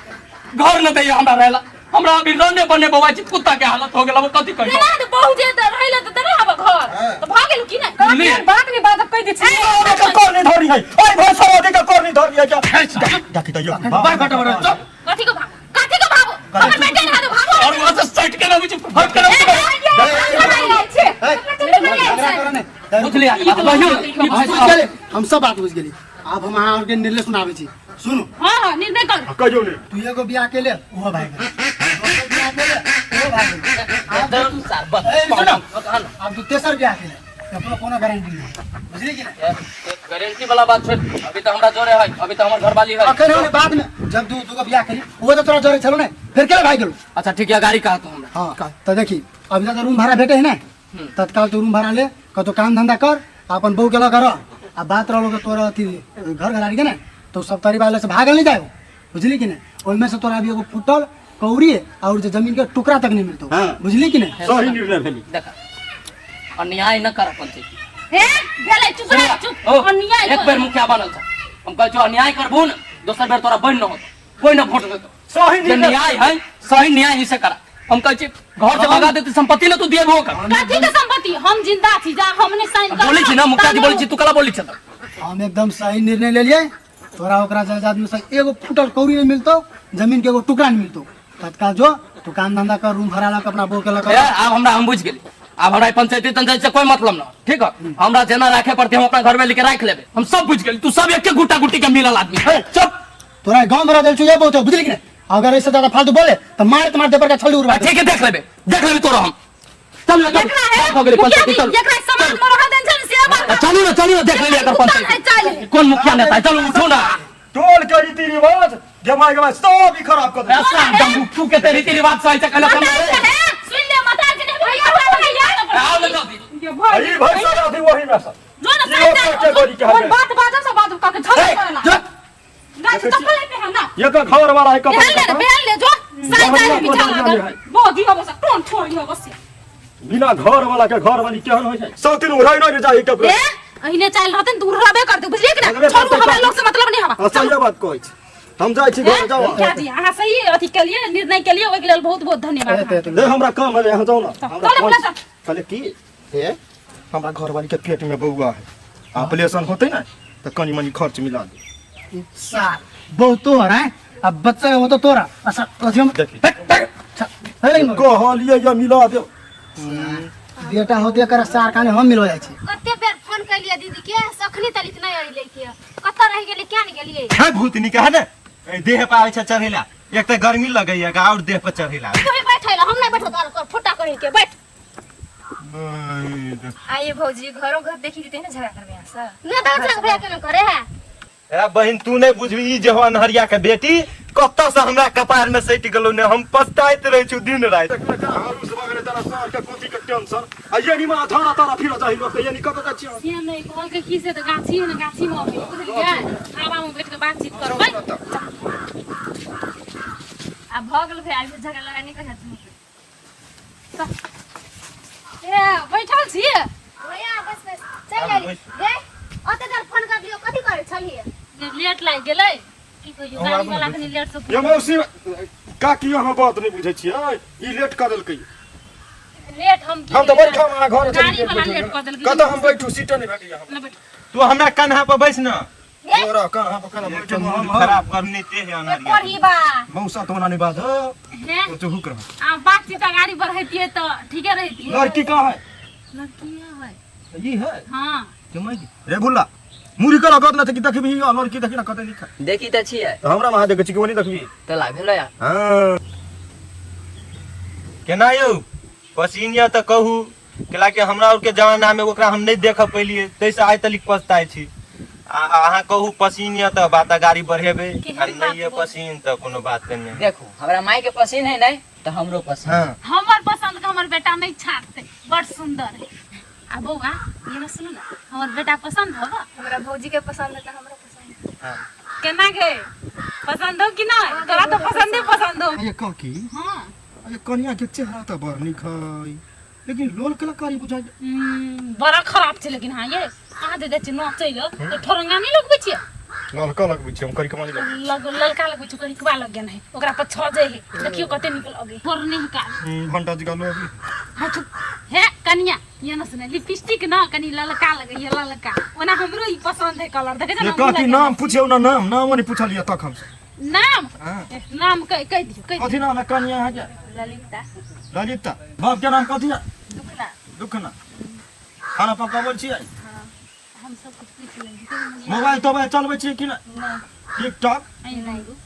घर न दैया हमरा रहला हमरा अभी रहने बने बवाची कुत्ता के हालत हो गेला वो कथि करी ना तो बहुत जे रहले त नहीं आबे घर तो भाग गेलु कि नहीं बात नहीं बात कह दे छी का कोनी धरी है ओए भाई सरोदे का कोनी धरी है क्या डाकी त यो बाय फटा बर कथि को भागो हमर बेटे ना तो भागो और वहां से साइड के ना मुझे फट कर हम सब बात बुझ गेली अब हम अहाँ के निर्णय सुनाबे छी सुनु हां निर्णय कर कहियो ने तू एगो बियाह के ले ओहो भाई दोसर बियाह के ले ओहो भाई अब तू तेसर बियाह के ले अपना कोनो गारंटी नहीं बुझली कि ना गारंटी वाला बात छोड़ अभी तो हमरा जोरे है अभी तो हमर घर वाली है अखन होने बाद में जब तू को बियाह करी वो तो तोरा जोरे चलो ना फिर के भाई गेलू अच्छा ठीक है गाड़ी कहा तो हमरा हां तो देखी अभी तो रूम भाड़ा भेटे है ना तत्काल तू रूम भाड़ा ले कतो काम धंधा कर अपन बहू के लगा रह आ बात रहलो के तोरा अथी घर घराड़ी के ना तो सब तारी वाले से भागल नहीं जाओ बुझली कि ना ओइमे से तोरा अभी एगो फुटल कौड़ी और जो जमीन के टुकड़ा तक नहीं मिलतो बुझली कि ना सही निर्णय भेली देखा अन्याय न कर अपन हे भेले चुप रह चुप अन्याय एक बेर मुखिया बनल था हम कह जो अन्याय करबो न दोसर बेर तोरा बन न होत कोई न वोट देतो सही न्याय है सही न्याय ही से करा हम कह छी घर से भगा देते संपत्ति न तू देबो कर कथि के संपत्ति हम जिंदा छी जा हमने साइन कर बोली छी ना मुखिया जी बोली छी तू कला बोली छ हम एकदम सही निर्णय ले लिए तोरा ओकरा जायदाद में से एगो फुटल कौड़ी नहीं मिलतो जमीन के एगो टुकड़ा नहीं मिलतो तत्काल जो तू काम धंधा कर रूम भाड़ा ला के अपना बहू के लगा अब हमरा हम बुझ गेली अब हमरा पंचायती से कोई मतलब ना ठीक है हमरा जेना राखे पड़ते हम अपना घर में लेके रख लेबे हम सब बुझ गेली तू सब एक गुट्टा गुट्टी के मिलल आदमी चुप तोरा गांव में रहल छुए बहुत बुझली कि ना अगर ऐसे ज्यादा फालतू बोले तो मार दे पर का छल्लू उड़वा ठीक है देख लेबे तोरा हम चल देखना है हो गेली पंचायती चल देखना समाज में रह देन से बात चलो देख ले अगर पंचायती कौन मुखिया नेता है चलो उठो ना टोल के रीति रिवाज जमाई के सब ही खराब कर दे ऐसा दम तू के रीति रिवाज सही से कला सुन ले मता के नहीं आओ ना जल्दी अरे भाई साहब अभी वही में सब जो ना ये बात बात से बात का झगड़ा करना गाछ चप्पल पे है ना ये तो घर वाला है बेल ले जो साइड बिछा लगा बहुत ही बस टोन छोड़ दियो बस बिना घर वाला के घर वाली केहन होय छै सब दिन उड़ाई नहीं जाई के ए अहिने चाल रहतन दूर रहबे करते बुझलिए कि ना छोड़ू हमरा लोग से मतलब नहीं हवा सही बात कहै छी हम जाई छी घर जाओ क्या जी हां सही अथी के लिए निर्णय के लिए ओइ के लिए बहुत बहुत धन्यवाद दे हमरा काम है यहां जाओ ना चलो बोला सर कहले की हे हमरा घर वाली के पेट में बउआ है ऑपरेशन होते ना तो कनी मनी खर्च मिला दे सार बहुत तो है अब बच्चा हो तो तोरा अच्छा कथियो देखी कहलिए ये मिला दे बेटा होते कर सार काने हम मिलो जाय छी कते बेर फोन कलिए दीदी के सखनी तलित नहीं आइले के कत्ता रह गेले क्या नहीं गेलिए है भूतनी कहा ना देह पे आवे छ चढ़ेला एक त गर्मी लगैया का और देह पे चढ़ेला तू ही बैठे हम नहीं बैठो तार फुटा कहीं के बैठ आइए भौजी घरों घर देखी देते ना झगड़ा करबे यहाँ से ना दादा भैया के करे है ए बहन तू नहीं बुझबी ई जवान हरिया के बेटी कत्ता से हमरा कपार में सट गेलो ने हम पछताइत रह छु दिन रात हारू से बगरे तारा सार के कोती के टेंशन आ ये नी मा धारा तारा फिर जाई लोग ये नी कत जा छी ये नहीं कॉल के की से तो गाछी है ना गाछी में अभी बुझलिए हवा में बैठ के बातचीत करबै अब भ गेल भाई आबे झगड़ा लगाने का है तुम ए बैठल छी भैया बस चल गेली गे ओते देर फोन कर दियो कथि करे छलिए लेट लाग गेलै की कहियो गाड़ी वाला के लेट से ये मौसी का की हम बात नहीं बुझै छी ई लेट कर देलकै लेट हम तो बैठा हमारा घर गाड़ी वाला लेट कर देलकै कत हम बैठू सीट नहीं भेटिया हम ले बैठ तू हमरा कन्हा पर बैस ना ए तोरा कहां पकड़ा बैठे हम खराब करने ते है अनहरिया पढ़ी बा मौसा तो नहीं बात हो हैं तो हुक रहा आ बात से गाड़ी बढ़ती तो ठीक है रहती लड़की कहां है लड़कियां है ये है हां क्यों रे भुल्ला मुरी करा गत ना कि देखबी लड़की देखी ना कते लिखा देखी त छियै तो हमरा वहां देखे छी कि नहीं देखबी त ला भेलो यार हां केना यौ पसीनिया त कहू केला के हमरा और के जमाना में ओकरा हम नहीं देख पैलिए तैसे आइ तलिक पछताय छी अहाँ कहू पसीनिया त बात गाड़ी बढ़ेबे आ नहीं है पसीन त कोनो बात नहीं देखो हमरा माई के पसीन है नहीं त हमरो पसीन हां हमर पसंद का हमर बेटा नहीं छाटते बड़ सुंदर है आ बौआ ये ना सुनो ना हमर बेटा पसंद हो हमरा भौजी के पसंद है तो हमरा पसंद है। केना के पसंद हो कि ना तोरा तो पसंद हो ये काकी हां अरे कन्या के चेहरा त बड़ निक है लेकिन लोल कलाकारी बुझाइ बड़ा खराब छे लेकिन हां ये कहां दे छी नाचै ल तो ठोरंगा नहीं लगबै छी ललका लगबै छी हम करी कमानी लग ललका लगबै छी करी कबा लग गेन है ओकरा पर छ जाय है देखियो कते निकल अगे फोर नहीं निकाल घंटा जी गालो अभी हां हे कन्या ये ना सुने लिपस्टिक ना कनी ललका लगे ये ललका ओना हमरो ई पसंद है कलर देखे ये काकी नाम पूछियो ना नाम नहीं पूछा लिया तक हमसे नाम हां नाम कह दियो कथि नाम है कन्या है क्या ललिता ललिता बाप के नाम कथि है दुखना दुखना खाना पकावल छी हम सब कुछ पूछ लेंगे मोबाइल तो चलबै छी कि ना टिकटॉक आई नहीं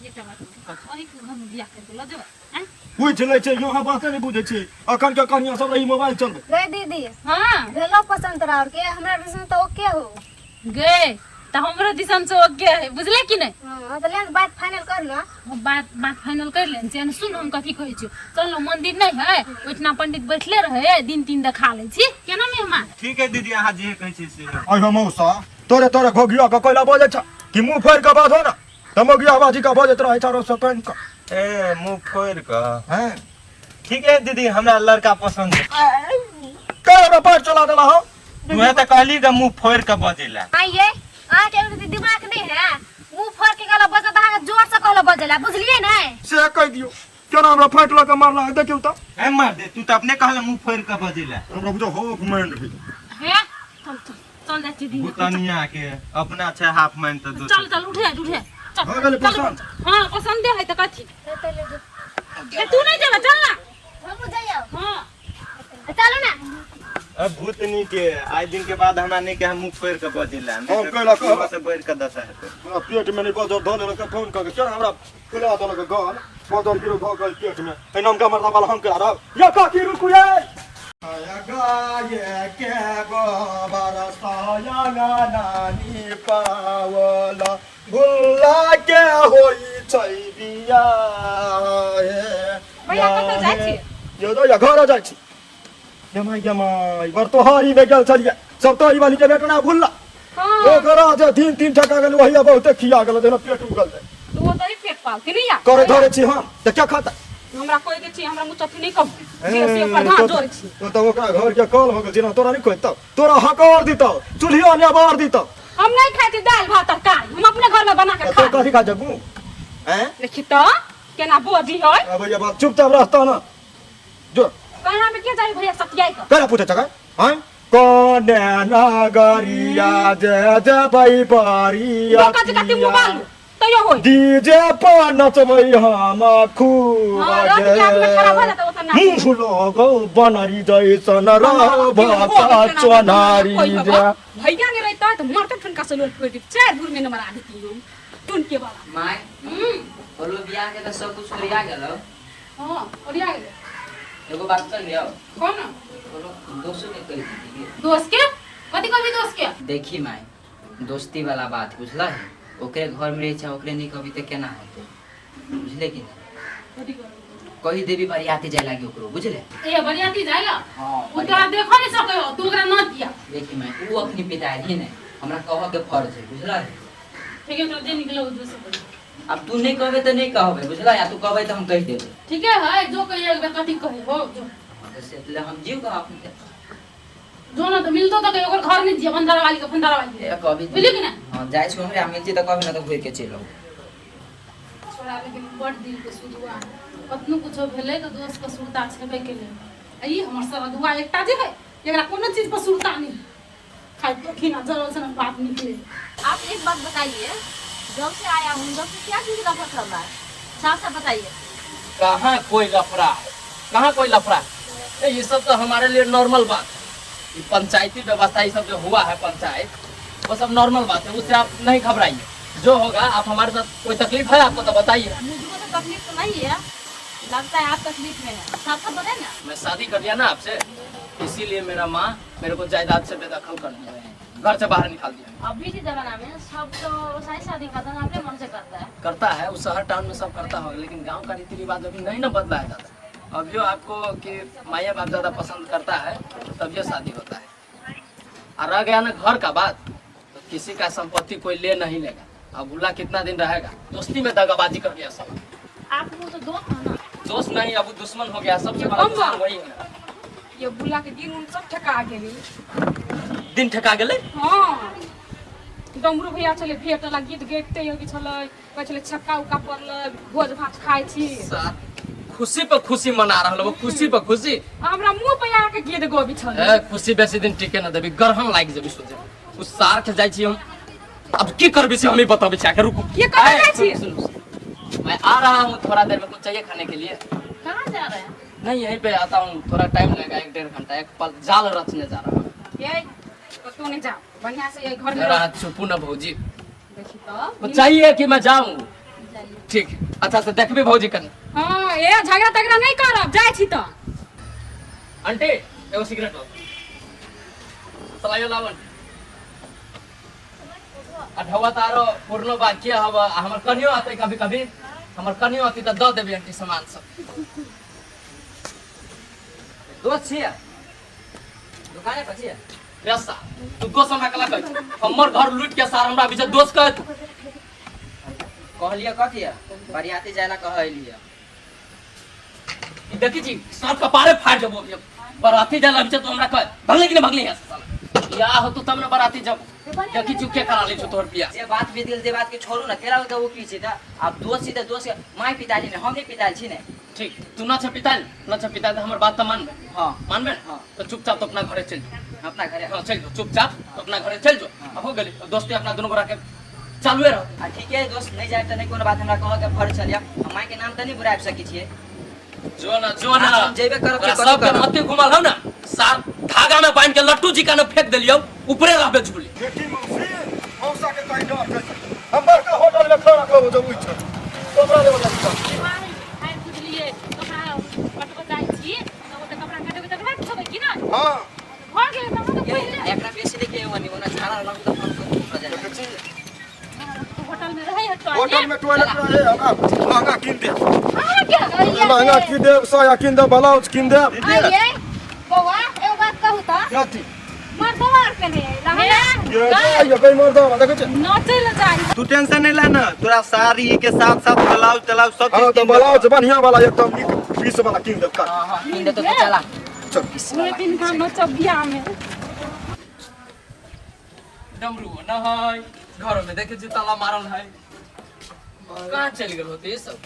ये टमाटर ओही को हम बिया कर ल देबे हैं पूछ ले छै यहाँ बात नहीं बुझे छी अखन के कन्या सब रही मोबाइल चलबै रे दीदी हां भेलो पसंद तोरा और के हमरा पसंद तो ओके हो गे त हमरो दिसन से ओके है बुझले कि नहीं हां तो ले बात फाइनल कर लो बात फाइनल कर लेन से सुन हम कथी कहै छी चलो मंदिर नहीं है ओइठना पंडित बैठले रहे दिन तीन देखा ले छी केना मेहमान ठीक है दीदी अहाँ जे कहै छी से आई हम मौसा तोरे घोगिया का कोइला बोले छ कि मुंह फोड़ के बात हो ना तमगिया बाजी का बोलत रहे चारो सेकंड का ए मुंह फोड़ का हैं ठीक है दीदी हमरा लड़का पसंद है का पार चला देला हो तू त कहली ग मुंह फोड़ के बजेला आइए आ के दिमाग नहीं है मुंह फोड़ के गला बजत है जोर से कहला बजेला बुझलिए ना से कह दियो केना हमरा फाट लगा मारला देखियो त ए मार दे तू त अपने कहले मुंह फोड़ के बजेला हमरा बुझो हो घुमांड रही है चल जा दिन भूतनिया के अपना छै हाफ मैन त दोस्त चल उठे चल हो गेल पसंद हां पसंद है त कथी तू नहीं जाबे चल ना हम जाइयो हां चलो ना अब भूतनी के आज दिन के बाद हमरा नहीं के हम मुंह फोड़ के बजेला हम कहला कह से बैठ के दसा है हमरा पेट में नहीं बजर धोले लगा फोन करके चल हमरा खुला तो लगा गाल बजर गिरो भगल पेट में ए नाम का मरदा वाला हम करा रहा या काकी रुकु ये आया गाये के गोबर साया नानी पावला भुल्ला के होई छै बिया भैया कत जाय छी यो तो या घर जाय छी जमाई बर तो हारी में गेल छलिए सब तो ई वाली के बेटना भुल्ला हां ओ करा जे तीन ठका गेल वही बहुत खिया गेल देना पेट उगल दे तू तो ही पेट पालती नहीं या करे धरे छी हम त क्या खाता हमरा कोई के छी हमरा मुचथी नहीं कहू जे से प्रधान जोर छी तो ओकरा घर के कॉल हो गेल जेना तोरा नहीं कहत तोरा हकार दितो चूल्हिया ने बार दितो हम नहीं खाई छी दाल भात तरकारी हम अपने घर में बना के तो खा कथि खा जबू हैं देखी तो केना बोझी है अब ये बात चुपचाप रहता ना जो कहां में के जाई भैया सतियाई का करा पूछे चका हैं कोने नागरिया जे भाई बारिया कति मोबाइल तो यो होई डीजे पर नचबै हम खूब हां रात के आदमी खराब हो जाता ओतना मुंह लोगो बनरी जैसन रहबा चनारी जा भैया ने रहता तो मारते ठनका से लोट पे चार दूर में नंबर आ देती हम टुन के वाला माय बोलो बियाह के त सब कुछ करिया गेलो हां और आ गेले एगो बात कर लियो कौन बोलो दोस्तों ने कह दी दोस्त के कथि कभी दोस्त के देखी माय दोस्ती वाला बात बुझला है ओकरे घर में रहे छै ओकरे नहीं कभी त केना होते बुझले कि कथि कर कही देवी बरियाती जाय लागी ओकरो बुझले ए बरियाती जाइला हां उ तो देखो नहीं सके तू ओकरा न दिया देखी माय उ अपनी पिताजी ही नहीं हमरा कह के फर्ज है बुझला है ठीक है तो जे निकलो जो सब अब तू नहीं कहबे तो नहीं कहबे बुझला या तू कहबे तो हम कह देबे ठीक है जो कहिए एक बार कथि कहे हो जो से ले हम जीव का अपने जो ना तो मिलतो तो ओकर घर नहीं दिया बंदरा वाली के बंदरा वाली ए कभी बुझली कि ना हां जाय छी हमरा मिलती त कभी ना तो घुर के चलो छोड़ा लेकिन बड़ दिल के सुदुआ कतनो कुछो भेले तो दोस्त के सुरता छेबे के ले ई हमर सारा दुआ एकटा जे है एकरा कोनो चीज पर सुरता नहीं खाइ तो खिना जरूर से बात निकले आप एक एक बात बताइए, जब से आया हूँ जब से क्या चीज लफड़ा चल रहा है, साफ साफ बताइए। कहाँ कोई लफड़ा है, कहाँ कोई लफड़ा है। ये सब तो हमारे लिए नॉर्मल बात है। ये पंचायती व्यवस्था ये सब जो हुआ है पंचायत, वो सब नॉर्मल बात है, उससे आप नहीं घबराइए। जो होगा आप हमारे साथ, कोई तकलीफ है आपको तो बताइए। मुझको तो तकलीफ तो नहीं है, लगता है आप तकलीफ में है, साफ साफ बताए ना। मैं शादी कर लिया ना आपसे, इसीलिए मेरा माँ मेरे को जायदाद से बेदखल कर दिया है, घर से बाहर निकाल दिया। अभी के जमाना में सब तो शादी करता है अपने मन से करता है। उस शहर टाउन में सब करता होगा, लेकिन गांव का रीति रिवाज अभी नहीं ना बदला है ज्यादा। अब जो आपको कि माया बाप ज्यादा पसंद करता है तब ये शादी होता है। और रह गया ना घर का बात, तो किसी का संपत्ति कोई ले नहीं लेगा। अब बुला कितना दिन रहेगा, दोस्ती में दगाबाजी कर गया सब। आप वो तो दोस्त है ना। दोस्त नहीं, अब वो दुश्मन हो गया। सबसे बड़ा दुश्मन वही है। ये बुला के दिन उन सब ठका गेली। दिन ठका गेले। हाँ डमरू भैया चले भेट ला गीत गेते योगी चले कहै चले छक्का उक्का पड़ले भोज भात खाइ छी। खुशी पे खुशी मना रहल, वो खुशी पे खुशी हमरा मुंह पे आके गीत गोबी छले। खुशी बेसी दिन टिके न देबी, गरहन लाग जेबी। सोचे उस सार के जाई छी हम, अब की करबी से हमें बताबे छी। आके रुको, ये कहां जाई छी? मैं आ रहा हूँ, थोड़ा देर में कुछ चाहिए खाने के लिए। कहाँ जा रहे हैं? नहीं यहीं पे आता हूँ, थोड़ा टाइम लगेगा, 1-1.5 घंटा। एक पल जाल रचने जा रहा हूँ। ये तो नहीं जा बढ़िया से ये घर में जरा चुपू न भौजी, देखी तो कुछ चाहिए कि मैं जाऊँ? ठीक, अच्छा से देखबी भौजी कने। हां ए झगड़ा तगड़ा नहीं करब, जाय छी त। आंटी एगो सिगरेट लो, सलायो लावन। अठवा तारो पूर्ण बाकी हवा, हमर कनियो आते कभी कभी, हमर कनियो आती त द देबी आंटी सामान सब। दोस्त छिया दुकाने पर छिया रेसा, तू दोस्त हमरा कला कह, हमर घर लूट के सार हमरा बीच दोस्त कह। तू कहलिए कथी है बरियाती जायला कहलिए। देखी जी सब कपारे फाड़ देबो। बराती जाला बीच तो हमरा कह भगले कि नहीं भगले यहाँ से साला। या हो तो तमने बराती जब देखी चुके करा ले तोर बियाह। जे बात बीत गेल जे बात के छोड़ू ना, केला तो वो की छी त अब दोस्त छी त दोस्त के माय पिताजी ने हम नहीं पिताजी छी ने। ठीक, तू ना छ पिताल ना छ पिताल, हमर बात त मान। हां मानबे। हां तो चुपचाप तो अपना घरे चल जा। अपना घरे हां चल जो, चुपचाप अपना घरे चल जो। हो गेली दोस्ती अपना दोनों गोरा के चालू रहो। ठीक है दोस्त नहीं जाए त नहीं कोनो बात हमरा कह के फर चलिया। हम माय के नाम त नहीं बुराब सकी छिए। जो ना जेबे करब के सब के मत्ती घुमल हो ना, सार धागा में बांध के लट्टू जी का न फेंक देलियो, ऊपरे रहबे झूली। बेटी मौसी मौसा के कहीं डर कर हम बड़का होटल में खाना खाबो जब उठ कपड़ा ले बता। खाए खुद लिए कपड़ा कटको जाई छी, तो त कपड़ा काटे त कपड़ा खबे कि ना। हां हो गेल त हम ये एकरा बेसी लेके वनी ओना झाड़ा लग त फोन कर जाए। होटल में रहे तो होटल में टॉयलेट रहे, हमरा महंगा किन दे। हां क्या महंगा किन दे, साया किन दे, ब्लाउज किन दे। आइए बौआ एगो बात कहू त कथी मर्दवार पे नहीं रहना ये कोई मर्द देखो छ। नाचे ल जाई। तू टेंशन नहीं लेना, तोरा साड़ी के साथ साथ ब्लाउज तलाउज सब हां चीज तो ब्लाउज बढ़िया वाला एकदम नीक पीस वाला किन दे का। हां हां इंदे तो चला चल पूरे दिन का नचब बियाह में। डमरू न है घर में, देखे जी ताला मारल है। कहाँ चल गेल होते ये सब?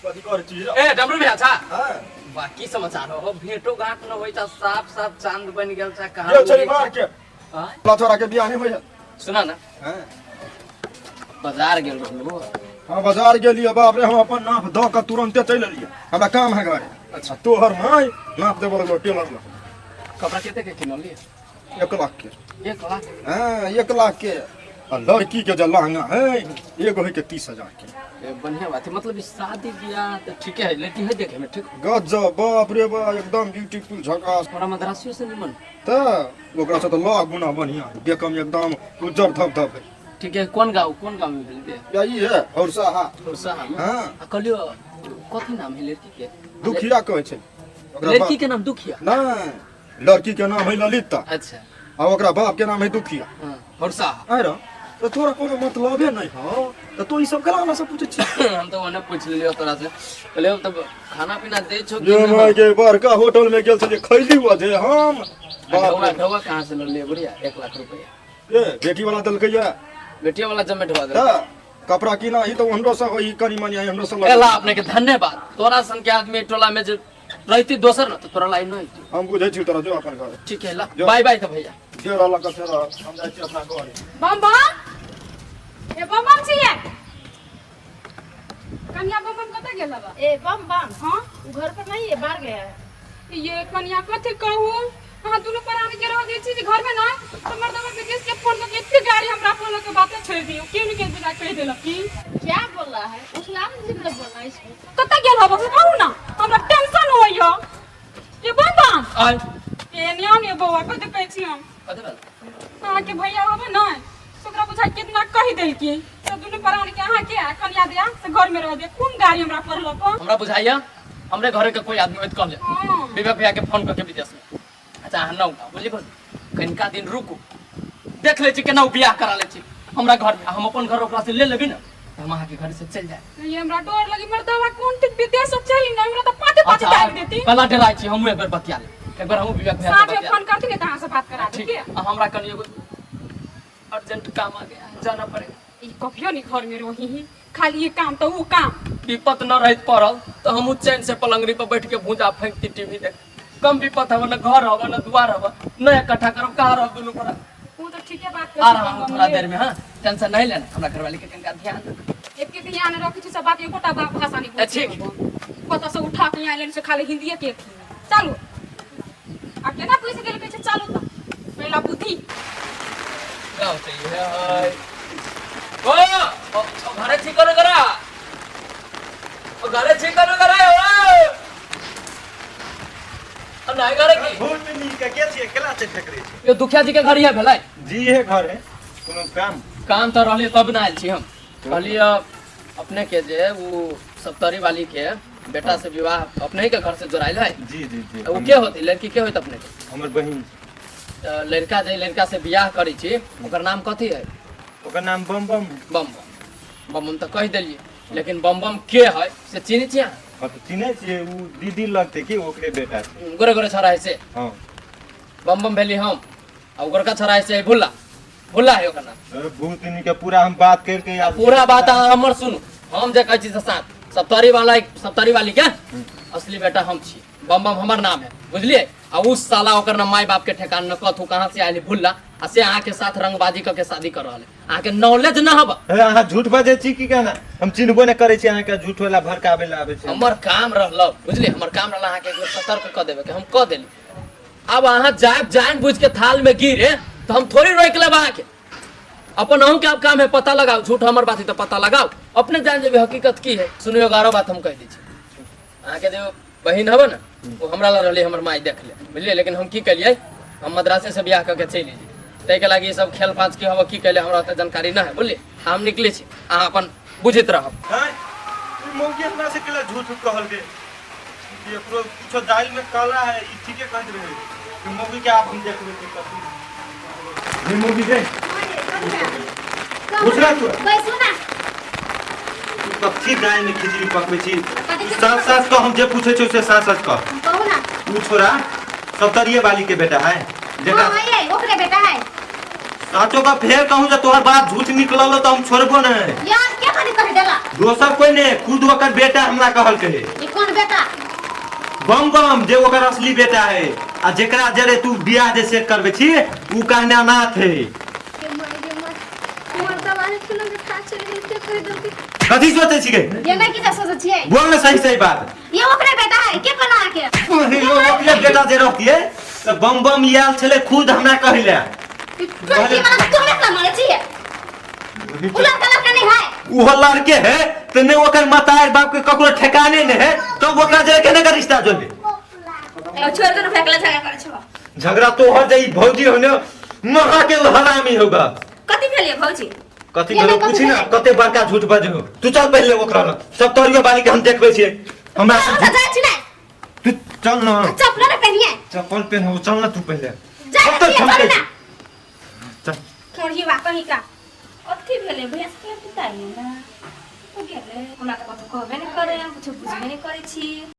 कथी कर छी? ए डमरू भैया छा हां बाकी समाचार हो, भेटो गांठ न होई त साफ साफ चांद बन गेल छ। कहां ये चली मार के हां लाथोरा के बियाह नहीं होय। सुना ना, हां बाजार गेल रहलो। हां बाजार गेलिए, बाप रे हम अपन नाप द के तुरंते चल एलिए, हमरा काम है घरे। अच्छा तोहर माय नाप देबो लो टेलर लो। कपड़ा केते के किनलिए? 1 लाख के। 1 लाख? हां 1 लाख के। और लड़की के जो लहंगा है एगो है के 30,000 के। ए बढ़िया बात है, मतलब शादी ब्याह तो ठीक है, लेकिन है देखे में ठीक। गजब बाप रे बाप एकदम ब्यूटीफुल झकास। थोड़ा मद्रासियों से निमन। त ओकरा से तो लाख गुना बढ़िया देखम एकदम उज्जर धप धप है। ठीक है, कौन गांव में भेल दे? यही है और साहा। हां कहलियो कथी नाम है लड़की के? दुखिया कहै छै। लड़की के नाम दुखिया? ना लड़की के नाम है ललिता। अच्छा और ओकरा बाप के नाम है दुखिया। हां और साहा। आइ रो तो तोरा कोनो मतलबे नहीं हो तो तू ई सब कला वाला सब पूछे छी। हम तो ओने पूछ लियो तोरा से, कहले तब खाना पीना दे छो जो मैं के बड़का होटल में गेल छे खैली हुआ जे हम ढोवा ढोवा कहां से ले बुढ़िया? 1 लाख रुपया ए बेटी वाला दल कहिया बेटिया वाला जमे ढोवा दे। त कपड़ा किना ही तो हमरो सब ई कनी मनी हमरो सब एला अपने के धन्यवाद। तोरा सन के आदमी टोला में जो रहती दोसर न तो तोरा लाई नहीं। हम बुझै छी तोरा जो अपन घर। ठीक है ला बाय बाय तो भैया। जे रहल का से रह हम जाइ छी अपना घर बम बम ए बम बम छिए कन्या बम बम कतऽ गेल बा ए बम बम हां वो घर पर नहीं है बाहर गया है ये कन्या कथि कहू हां दोनों परानी के रह दै छी घर में ना तो मर्दवा विदेश के फोन करके इतनी गाड़ी हमरा फोन के बातें छोड़ दियो क्यों नहीं के बिना कह देलक की क्या बोल रहा है उस्लाम जी ने बोल रहा है इसको कतऽ गेल हबो कहू ना हमरा टेंशन होइयो ये बम बम आय ए न्यान ये बौआ कथि कहै छी हम कथि भेल अहाँ के भैया होबे ना ओकरा बुझा कितना कहि देल की तो दोनों परानी के अहाँ के कन्या दिया से घर में रह दे कोन गाड़ी हमरा पड़लक हमरा बुझाइया हमरे घरे के कोई आदमी होत कह ले विवेक भैया के फोन करके विदेश में अच्छा अहाँ नौ बुझली कनिका दिन रुकू देख ले छी केना बियाह करा ले छी हमरा घर में हम अपन घर ओकरा से ले लेबी ना हम अहाँ के घर से चल जाए ये हमरा डर लगी मर्दवा कोन ठीक विदेश सब चली ना हमरा तो पाते पाते डाल देती कला डराई छी हम एक बार बतिया ले एक बार हम विवेक भैया से साहब बतिया फोन करती के तहां से बात करा दी ठीक है हमरा कनी एगो अर्जेंट काम आ गया जाना पड़ेगा ई कभियो नहीं घर में रही खाली ये काम तो वो काम विपत न रहित पड़ल तो हम चैन से पलंगरी पर बैठ के भूजा फेंकती टीवी देख कम विपत हवा न घर हवा न द्वार हवा न इकट्ठा करब कहाँ रह दोनों पर वो तो ठीक है बात आ रहा हूँ थोड़ा देर में हाँ टेंशन नहीं लेना हमरा घरवाली के कनिका ध्यान एक के ध्यान रखी छी सब बात एकोटा बात भाषा नहीं बोल ठीक पता से उठा के आइलन से खाली हिंदी के चलो अब केना पैसे गेल के चालू त पहला बुद्धि गाँव चाहिए हाय ओ घरे ठीक करो करा ओ घरे ठीक करो करा ओ नहीं घरे की भूत नी के छिए केला से ठकरे छी यो दुखिया जी के घर है भेलै जी है घर है कोनो काम तो रहलिए तब ना आयल छी हम कहलिए अपने के जे वो सप्तरी वाली के बेटा से विवाह अपने ही के घर से जोड़ाइल है जी जी जी वो के होती लड़की के होत अपने के हमर बहिन लड़का जे लड़का से बियाह करी छी ओकर नाम कथी है ओकर नाम बम बम बम बम बम तो कह देलिए लेकिन बम बम के है से चिन्ह छिया हां तो चिन्हे छिए उ दीदी लगते कि ओकरे बेटा छै गोरे गोरे छड़ा है से हां बम बम भेली हम आ ओकर का छड़ा है से भुल्ला भुल्ला है ओकर नाम अरे भूत नी के पूरा हम बात करके याद पूरा बात हमर सुनु हम जे कहै छी से साथ सप्तरी वाली के असली बेटा हम छी बम बम हमर नाम है बुझलिए आ उस साला ओकर न माय बाप के ठेकान न कथू कहां से आइली भुल्ला आ से अहाँ के साथ रंगबाजी क के शादी कर रहल है अहाँ के नॉलेज न हब अहाँ झूठ बाजै छी की कहना हम चिन्हबो न करै छी अहाँ के झूठ वाला भड़कावे ला आबै छै हमर काम रहल बुझलिए हमर काम रहल अहाँ के एक सतर्क क देबे के हम क देली अब अहाँ जान बुझ के थाल में गिरे तो हम थोड़ी रोक लेब अहाँ के अपन अहूँ के अब काम है पता लगाओ झूठ हमर बात है तो पता लगाओ अपने जान जेबे हकीकत की है सुनियो 11 बात हम कह दी छी अहाँ के जो बहिन हबे ना वो हमरा ला रहले हमर माई देख ले बुझलिए लेकिन हम की कलिए हम मद्रासे से बियाह करके चलि एलिए तै के लागी सब खेल पाँच की हवा की कहले हमरा त जानकारी ना है बुझलिए हम निकले छी अहाँ अपन बुझित रहब हां मौके हमरा से केला झूठ कहल के ये एकरो कुछ दाल में काला है ई ठीके कहत रहे कि मौके के आप हम देखबे की कथि ये मौके के दूसरा तू बैसू ना कच्ची दाल में खिचड़ी पकबै छी साथ साथ को हम जे पूछे छी से साथ साथ कह कहू ना तू छोरा सप्तरिये वाली के बेटा है जेकरा हां ये ओकरे बेटा है साचो का फेर कहूं जे तोहर बात झूठ निकलल तो हम छोड़बो न यार क्या करी कह देला दोसर कोई ने खुद ओकर बेटा हमरा कहल के ये कौन बेटा बम बम जे ओकर असली बेटा है आ जेकरा जरे तू बियाह जे सेट करबे छी उ कहने अनाथ है कथी सोचे छी ये मैं की सोचे छी बोल ना सही सही बात ये ओकरे बेटा है के कोना के ओकरे बेटा जे रहती है तो बम बम याल छले खुद हमरा कहले कोई माने तुम्हें ना मारे छी उला कला के नहीं है वो लड़के है तो ने ओकर मतार बाप के ककरो ठिकाने ने है तो ओकरा जरे केने का रिश्ता जोड़बे छोड़ दो फेकला झगड़ा करे छो झगड़ा तो हो जाई भौजी होने महा के हरामी होगा कथि भेलिए भौजी कथि करो पूछी ना कते बड़का झूठ बाजो तू चल पहले ओकरा ल सब तोरियो वाली के हम देखबे छिए हमरा जा छी ना तू चल ना चप्पल ना पहनिए चप्पल पहन चल ना तू पहले जा चल थोड़ी बात कहीं का अथि भेले भैया के बताइए ना ओ गेले हमरा त कहबे नहीं करे कुछ बुझबे नहीं करे छी